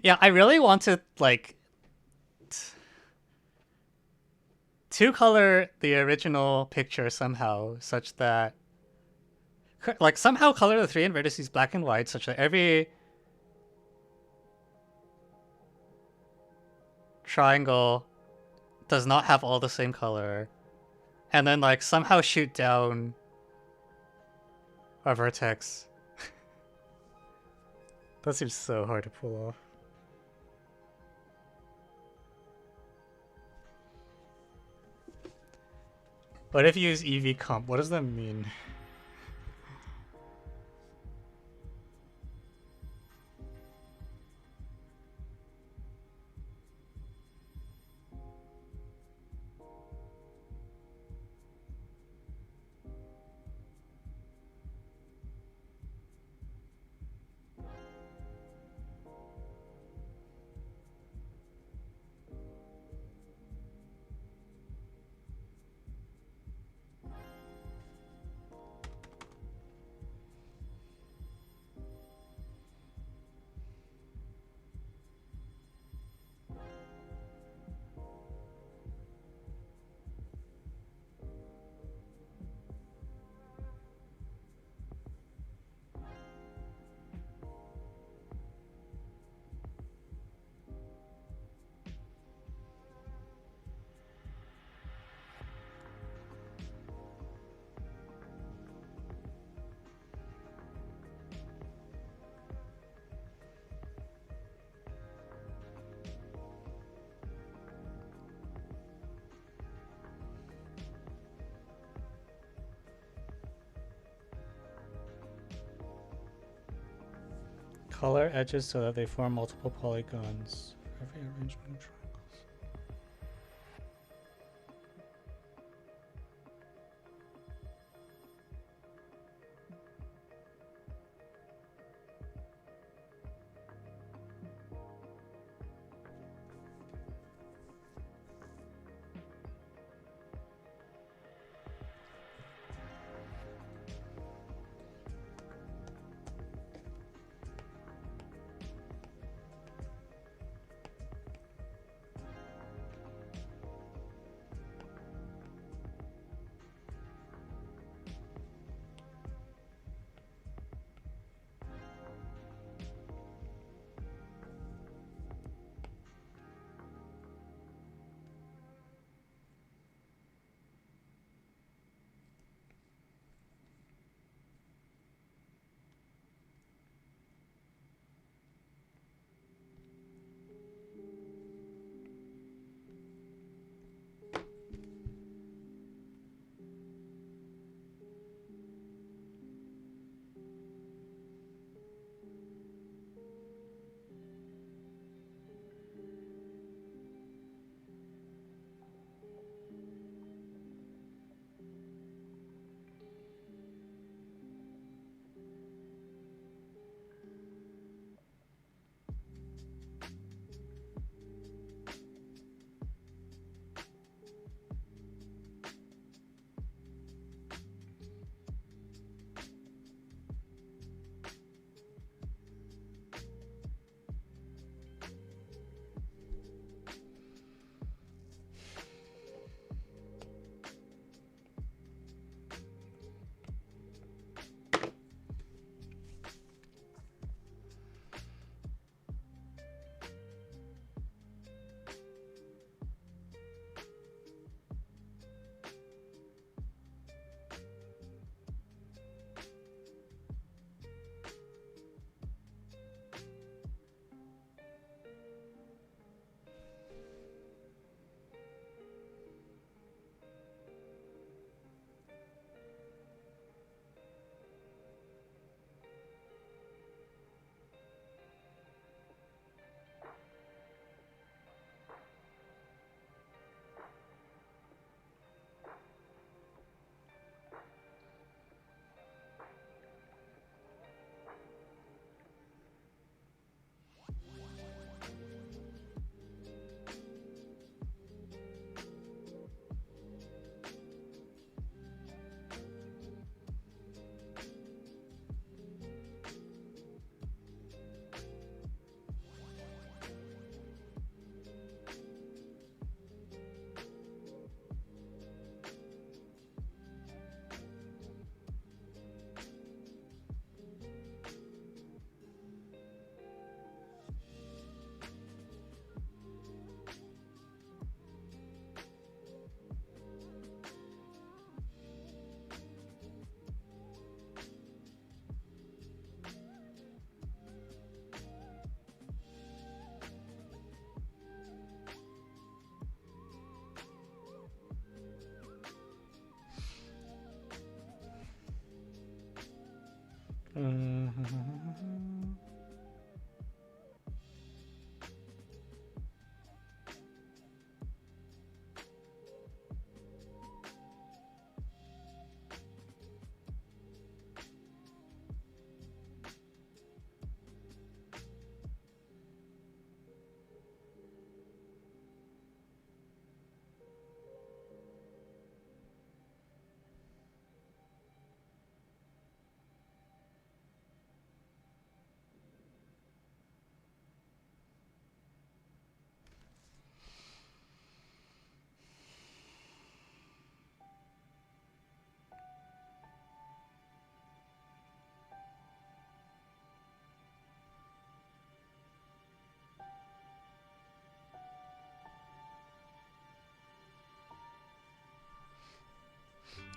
Speaker 1: Yeah, I really want to like two color the original picture somehow, such that like somehow color the three in vertices black and white, such that every triangle does not have all the same color, and then like somehow shoot down a vertex. That seems so hard to pull off. What if you use EV comp? What does that mean? Color edges so that they form multiple polygons. Every arrangement of triangles.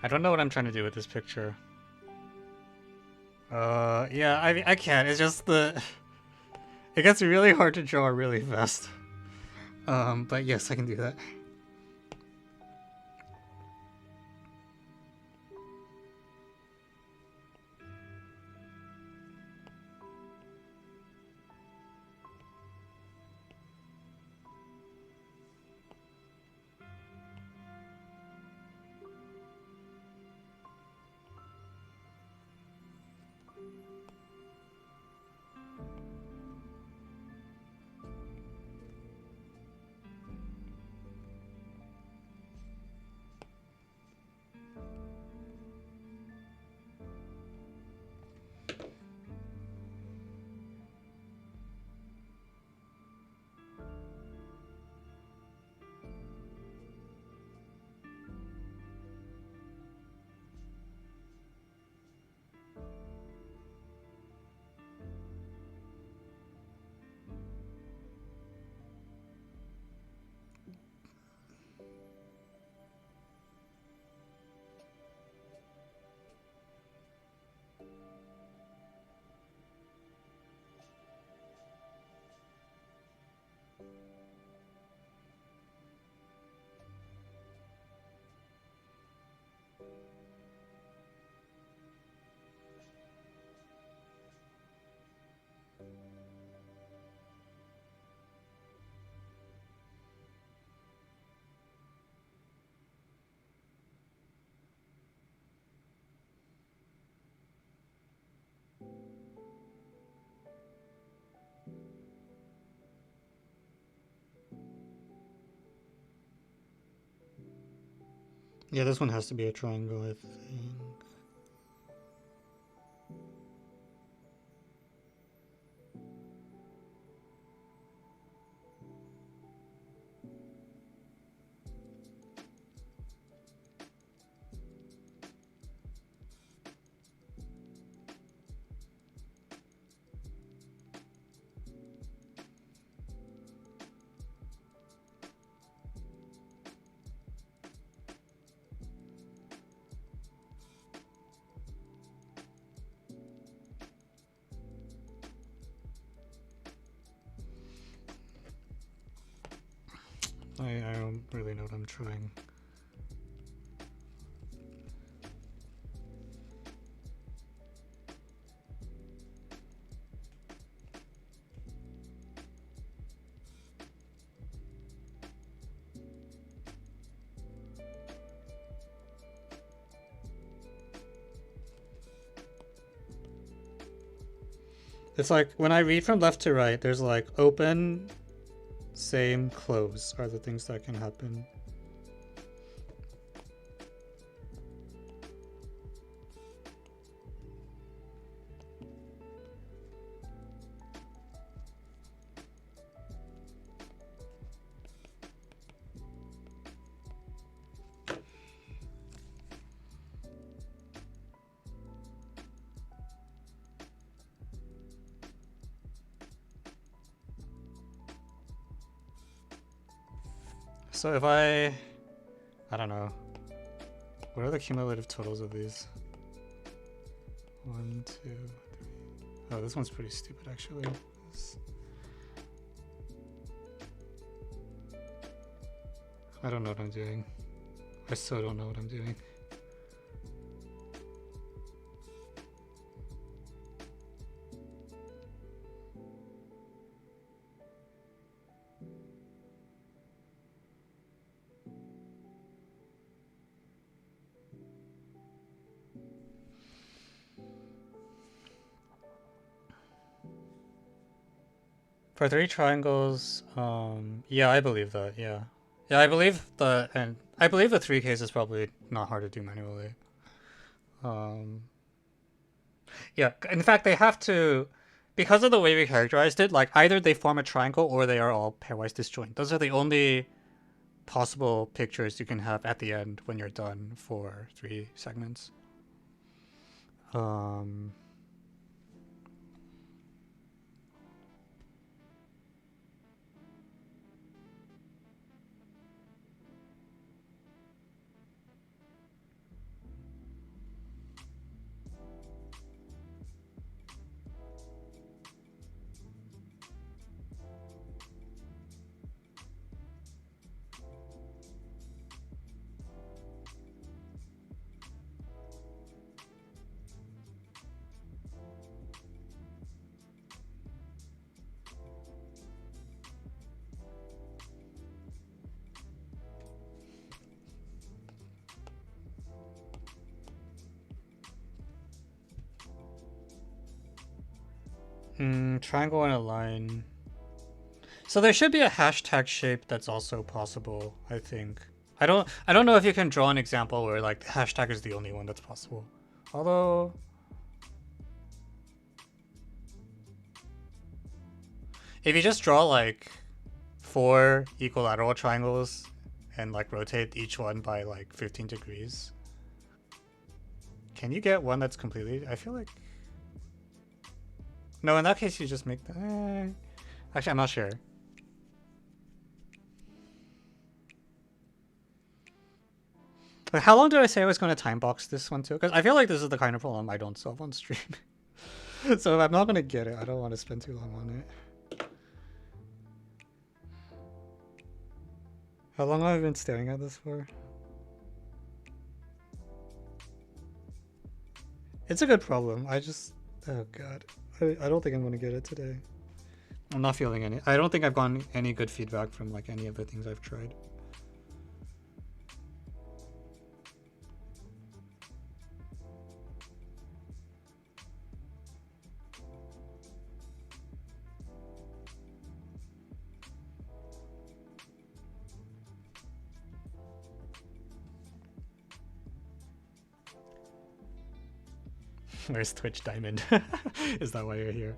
Speaker 1: I don't know what I'm trying to do with this picture. Yeah, I can't. It's just the... It gets really hard to draw really fast. But yes, I can do that. Yeah, this one has to be a triangle, I think. I don't really know what I'm trying. It's like when I read from left to right, there's like open, same, close are the things that can happen. So if I don't know, what are the cumulative totals of these? 1, 2, 3. Oh, this one's pretty stupid actually. I don't know what I'm doing. I still don't know what I'm doing. For three triangles, yeah, I believe that. Yeah, yeah, I believe the 3 case is probably not hard to do manually. Yeah, in fact, they have to, because of the way we characterized it. Like either they form a triangle or they are all pairwise disjoint. Those are the only possible pictures you can have at the end when you're done for 3 segments. Um, Triangle and a line. So there should be a hashtag shape that's also possible, I think. I don't know if you can draw an example where like the hashtag is the only one that's possible. Although if you just draw like 4 equilateral triangles and like rotate each one by like 15 degrees, can you get one that's completely, I feel like, no, in that case you just make the, actually I'm not sure. But how long did I say I was going to time box this one too? Because I feel like this is the kind of problem I don't solve on stream. So if I'm not going to get it, I don't want to spend too long on it. How long have I been staring at this for? It's a good problem. I just, oh god. I don't think I'm going to get it today. I'm not feeling any. I don't think I've gotten any good feedback from like any of the things I've tried. Where's Twitch Diamond? Is that why you're here?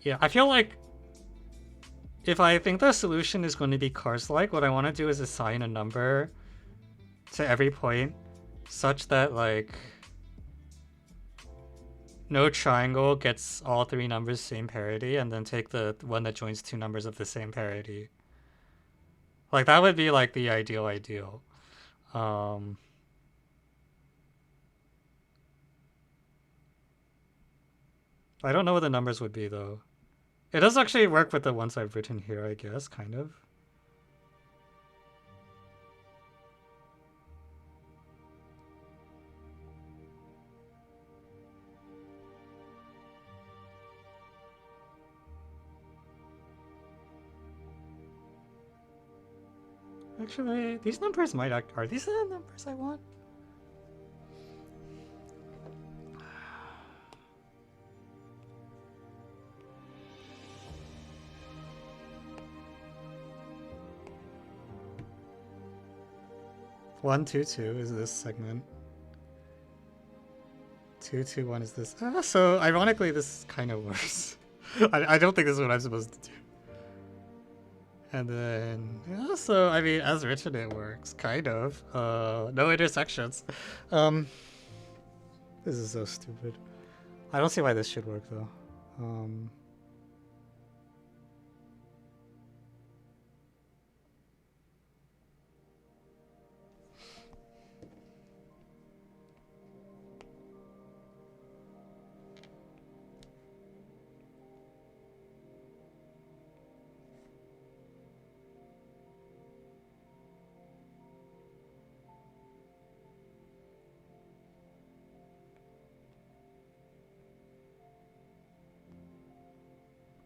Speaker 1: Yeah, I feel like if I think the solution is going to be cars-like, what I want to do is assign a number to every point such that like no triangle gets all 3 numbers same parity, and then take the one that joins 2 numbers of the same parity. Like that would be like the ideal. I don't know what the numbers would be though. It does actually work with the ones I've written here, I guess, kind of. Actually, these numbers might act. Are these the numbers I want? One, two, two is this segment. 2, 2, 1 is this. So ironically, this kind of works. I don't think this is what I'm supposed to do. And then, yeah, so I mean, as written, it works, kind of. No intersections. This is so stupid. I don't see why this should work though.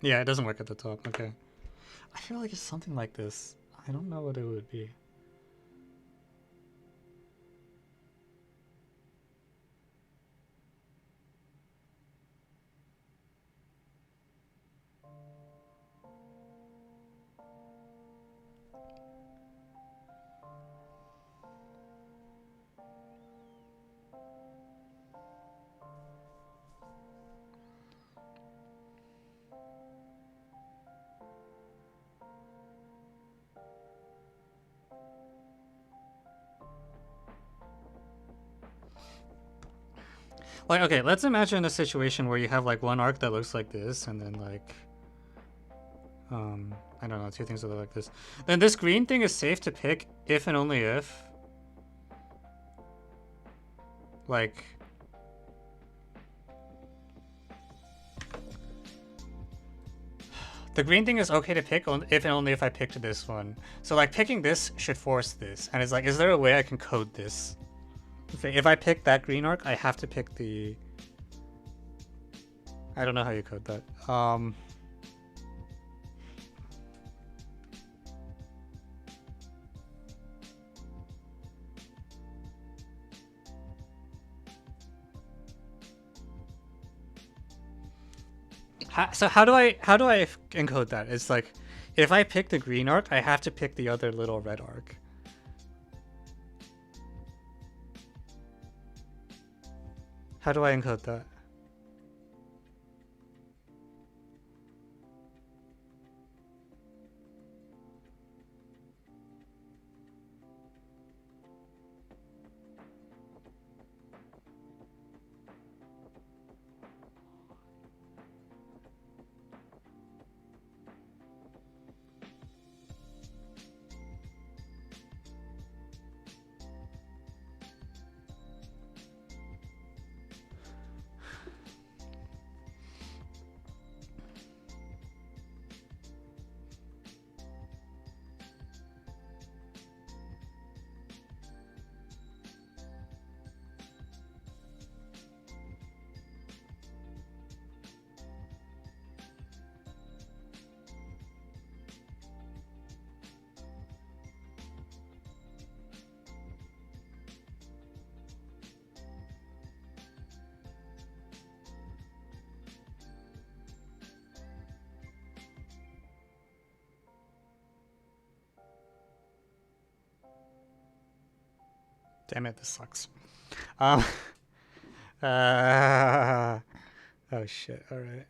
Speaker 1: Yeah, it doesn't work at the top. Okay. I feel like it's something like this. I don't know what it would be. Like, okay, let's imagine a situation where you have like one arc that looks like this, and then like, I don't know, two things that look like this. Then this green thing is safe to pick if and only if, like, the green thing is okay to pick if and only if I picked this one. So like picking this should force this, and it's like, is there a way I can code this? Okay, if I pick that green arc, I have to pick the... I don't know how you code that. So how do I encode that? It's like, if I pick the green arc, I have to pick the other little red arc. How do I encode that? Damn it, this sucks. Oh shit, alright.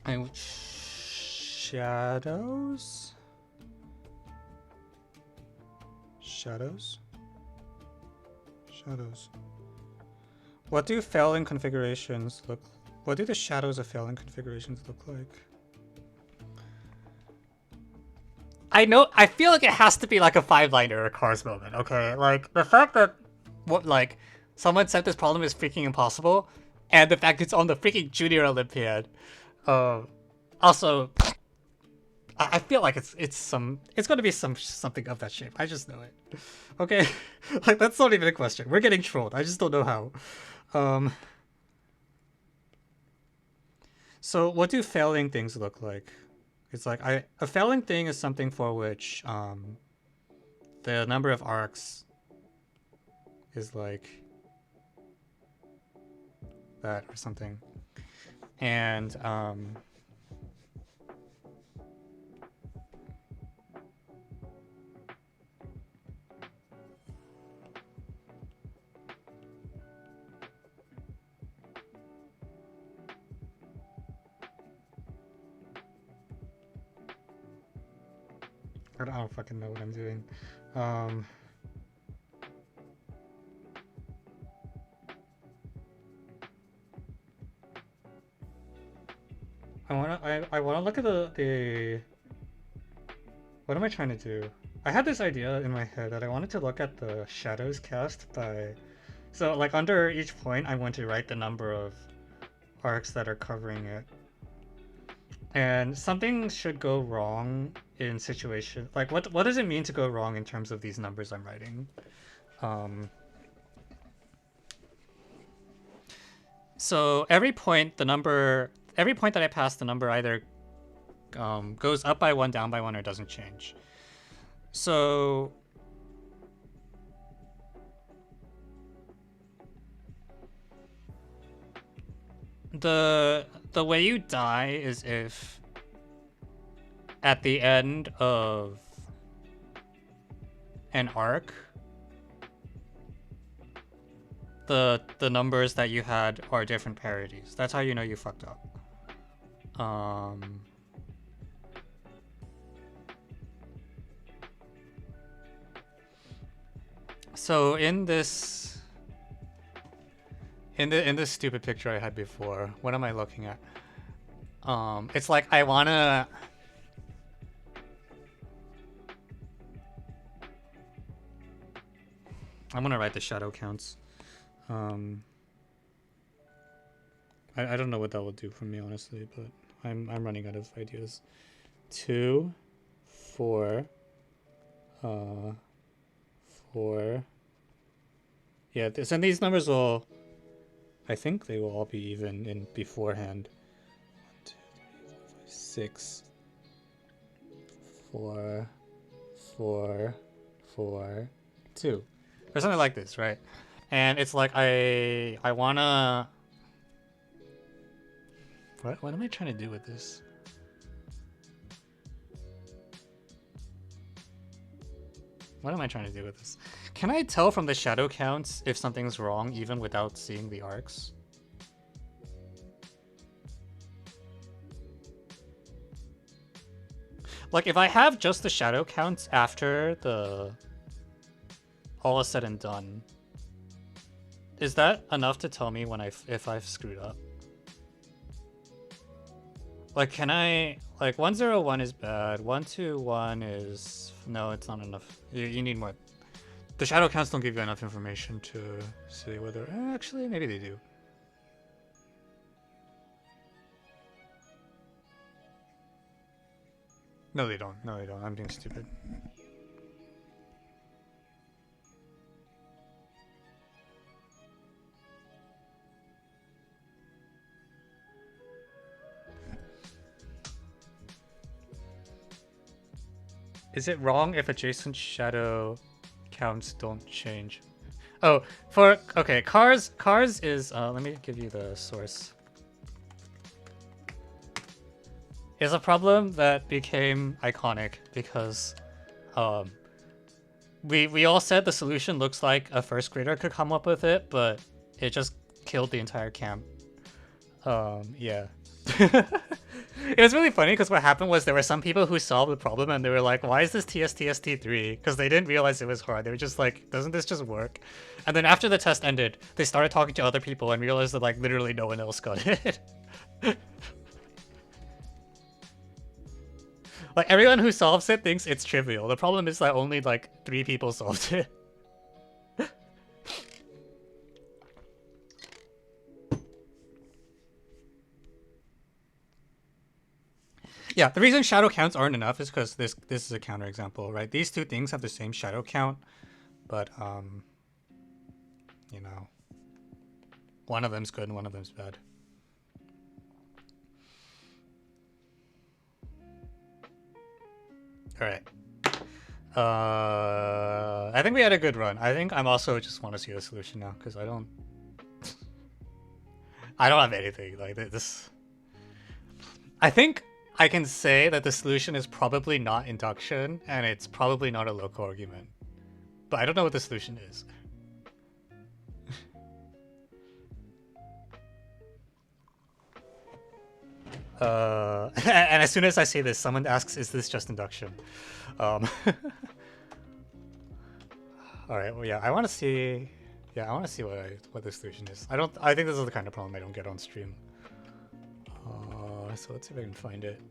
Speaker 1: And shadows? Shadows? Shadows. What do failing configurations look? What do the shadows of failing configurations look like? I feel like it has to be like a 5-liner or Cars moment, okay? Like, the fact that someone said this problem is freaking impossible, and the fact it's on the freaking Junior Olympiad. Also, I feel like it's going to be something of that shape. I just know it. Okay, like that's not even a question. We're getting trolled. I just don't know how. So what do failing things look like? It's like a failing thing is something for which the number of arcs is like that or something, and I don't fucking know what I'm doing. I wanna look at the what am I trying to do? I had this idea in my head that I wanted to look at the shadows cast by, so like under each point I want to write the number of arcs that are covering it. And something should go wrong in situation like what does it mean to go wrong in terms of these numbers I'm writing? So every point that I pass, the number either goes up by one, down by one, or doesn't change. So the way you die is if at the end of an arc the numbers that you had are different parities. That's how you know you fucked up. So in this stupid picture I had before, what am I looking at? It's like I'm gonna write the shadow counts. I don't know what that will do for me, honestly, but I'm running out of ideas. 2, 4, 4. Yeah, and these numbers will, I think they will all be even in beforehand. 1, 2, 3, 4, 5, 6, 4, 4, 4, 2, or something like this, right? And it's like I wanna. What am I trying to do with this? What am I trying to do with this? Can I tell from the shadow counts if something's wrong even without seeing the arcs? Like if I have just the shadow counts after the all is said and done, is that enough to tell me when if I've screwed up? Like, can I, like 101 is bad, 121 is, no, it's not enough. You need more. The shadow counts don't give you enough information to say whether, actually, maybe they do. No, they don't. No, they don't. I'm being stupid. Is it wrong if adjacent shadow counts don't change? Oh, okay, cars is, let me give you the source. Is a problem that became iconic because we all said the solution looks like a first grader could come up with it, but it just killed the entire camp. Yeah. It was really funny because what happened was there were some people who solved the problem and they were like, why is this TSTST3? Because they didn't realize it was hard. They were just like, doesn't this just work? And then after the test ended, they started talking to other people and realized that like literally no one else got it. Like everyone who solves it thinks it's trivial. The problem is that only like 3 people solved it. Yeah, the reason shadow counts aren't enough is because this is a counterexample, right? These two things have the same shadow count, but you know, one of them's good and one of them's bad. All right. I think we had a good run. I think I'm also just want to see the solution now because I don't have anything like this. I think I can say that the solution is probably not induction and it's probably not a local argument, but I don't know what the solution is. And as soon as I say this, someone asks, "Is this just induction?" All right. Well, yeah. I want to see. Yeah, I want to see what the solution is. I think this is the kind of problem I don't get on stream. So let's see if I can find it.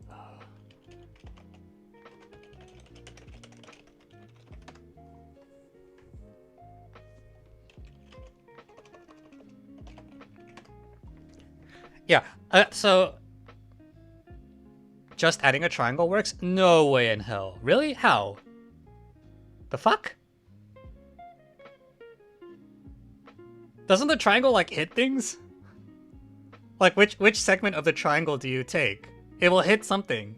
Speaker 1: Yeah. So just adding a triangle works? No way in hell. Really? How? The fuck? Doesn't the triangle like hit things? Like which segment of the triangle do you take? It will hit something.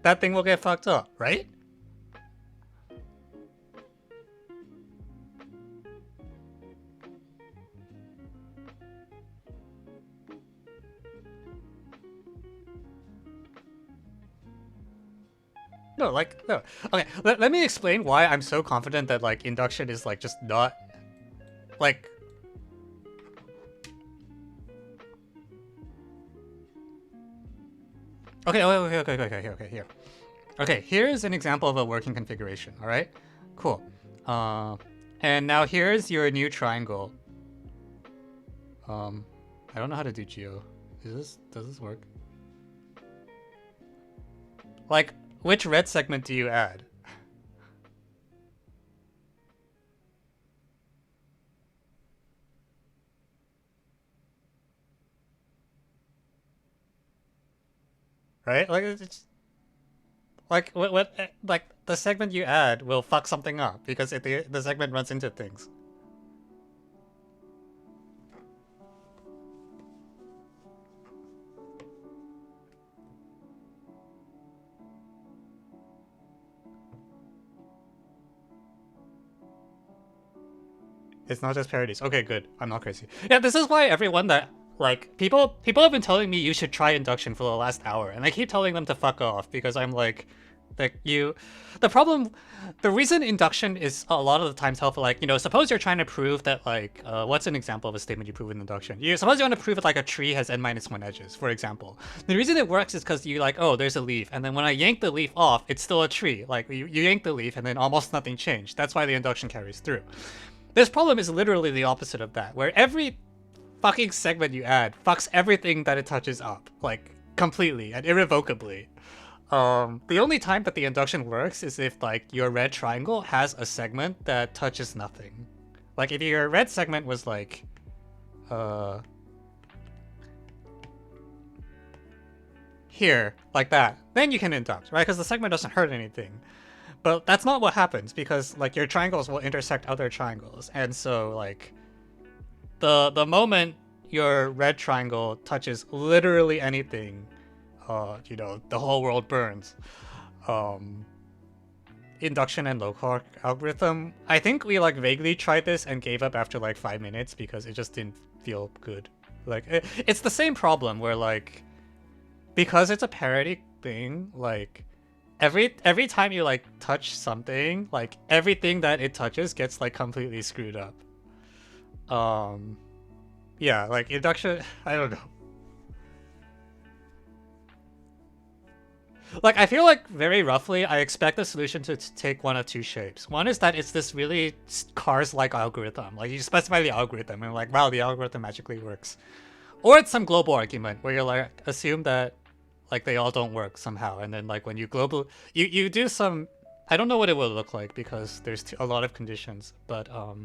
Speaker 1: That thing will get fucked up, right? No, like, no. Okay, let me explain why I'm so confident that, like, induction is, like, just not, like... Okay, here. Okay, here's an example of a working configuration, alright? Cool. And now here's your new triangle. I don't know how to do geo. Does this work? Like, which red segment do you add? Right? Like, it's like like the segment you add will fuck something up because the segment runs into things. It's not just parodies. Okay, good. I'm not crazy. Yeah, this is why everyone that like people have been telling me you should try induction for the last hour, and I keep telling them to fuck off because I'm like the reason induction is a lot of the times helpful, like, you know, suppose you're trying to prove that, like, what's an example of a statement you prove with induction? You suppose you want to prove that, like, a tree has n-1 edges, for example. The reason it works is because you, like, oh, there's a leaf, and then when I yank the leaf off, it's still a tree. Like, you yank the leaf, and then almost nothing changed. That's why the induction carries through. This problem is literally the opposite of that, where every fucking segment you add fucks everything that it touches up, like, completely and irrevocably. The only time that the induction works is if, like, your red triangle has a segment that touches nothing. Like, if your red segment was, like, here, like that, then you can induct, right? Because the segment doesn't hurt anything. But that's not what happens, because, like, your triangles will intersect other triangles, and so, like, the moment your red triangle touches literally anything, you know, the whole world burns. Induction and local algorithm. I think we, like, vaguely tried this and gave up after, like, 5 minutes because it just didn't feel good. Like, it's the same problem where, like, because it's a parody thing, like, every time you, like, touch something, like, everything that it touches gets, like, completely screwed up. Yeah, like, induction, I don't know. Like, I feel like, very roughly, I expect the solution to take one of two shapes. One is that it's this really Cars-like algorithm. Like, you specify the algorithm, and like, wow, the algorithm magically works. Or it's some global argument, where you're like, assume that, like, they all don't work somehow, and then, like, when you you do some, I don't know what it will look like, because there's a lot of conditions, but, I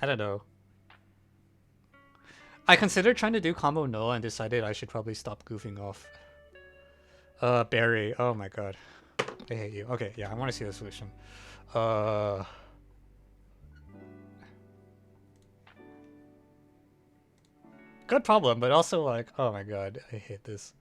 Speaker 1: don't know. I considered trying to do combo null and decided I should probably stop goofing off. Barry. Oh my god. I hate you. Okay, yeah, I want to see the solution. Good problem, but also like, oh my god, I hate this.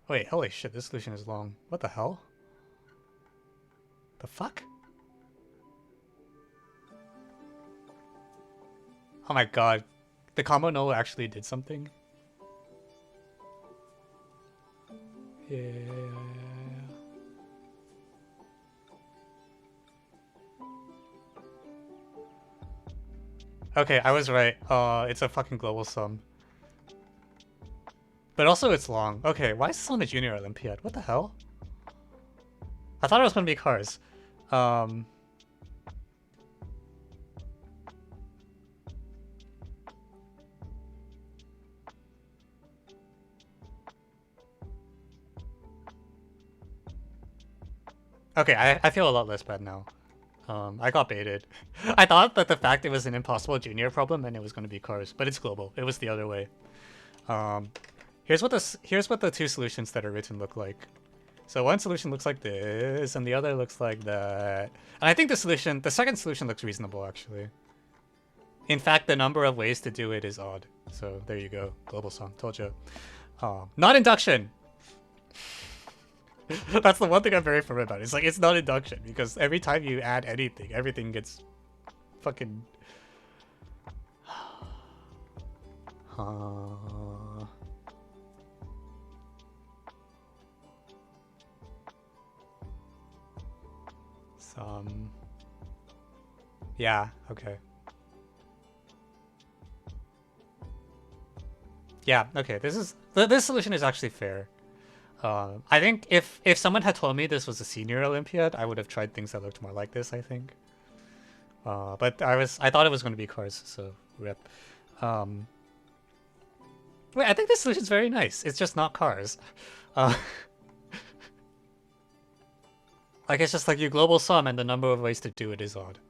Speaker 1: Wait, holy shit, this solution is long. What the hell? The fuck? Oh my god. The combo no actually did something? Yeah. Okay, I was right. It's a fucking global sum. But also it's long. Okay, why is this on the Junior Olympiad? What the hell? I thought it was gonna be cars. Okay, I feel a lot less bad now. I got baited. I thought that the fact it was an impossible junior problem and it was going to be cars, but it's global. It was the other way. Here's what the two solutions that are written look like. So one solution looks like this, and the other looks like that. And I think the second solution looks reasonable, actually. In fact, the number of ways to do it is odd. So there you go. Global sum. Told you. Not induction! That's the one thing I'm very firm about. It's like, it's not induction, because every time you add anything, everything gets fucking... Yeah, okay. Yeah, okay, this solution is actually fair. I think if someone had told me this was a senior Olympiad, I would have tried things that looked more like this, I think. But I thought it was going to be cars, so rip. Wait, I think this solution's very nice. It's just not cars. Like, it's just like you global sum and the number of ways to do it is odd.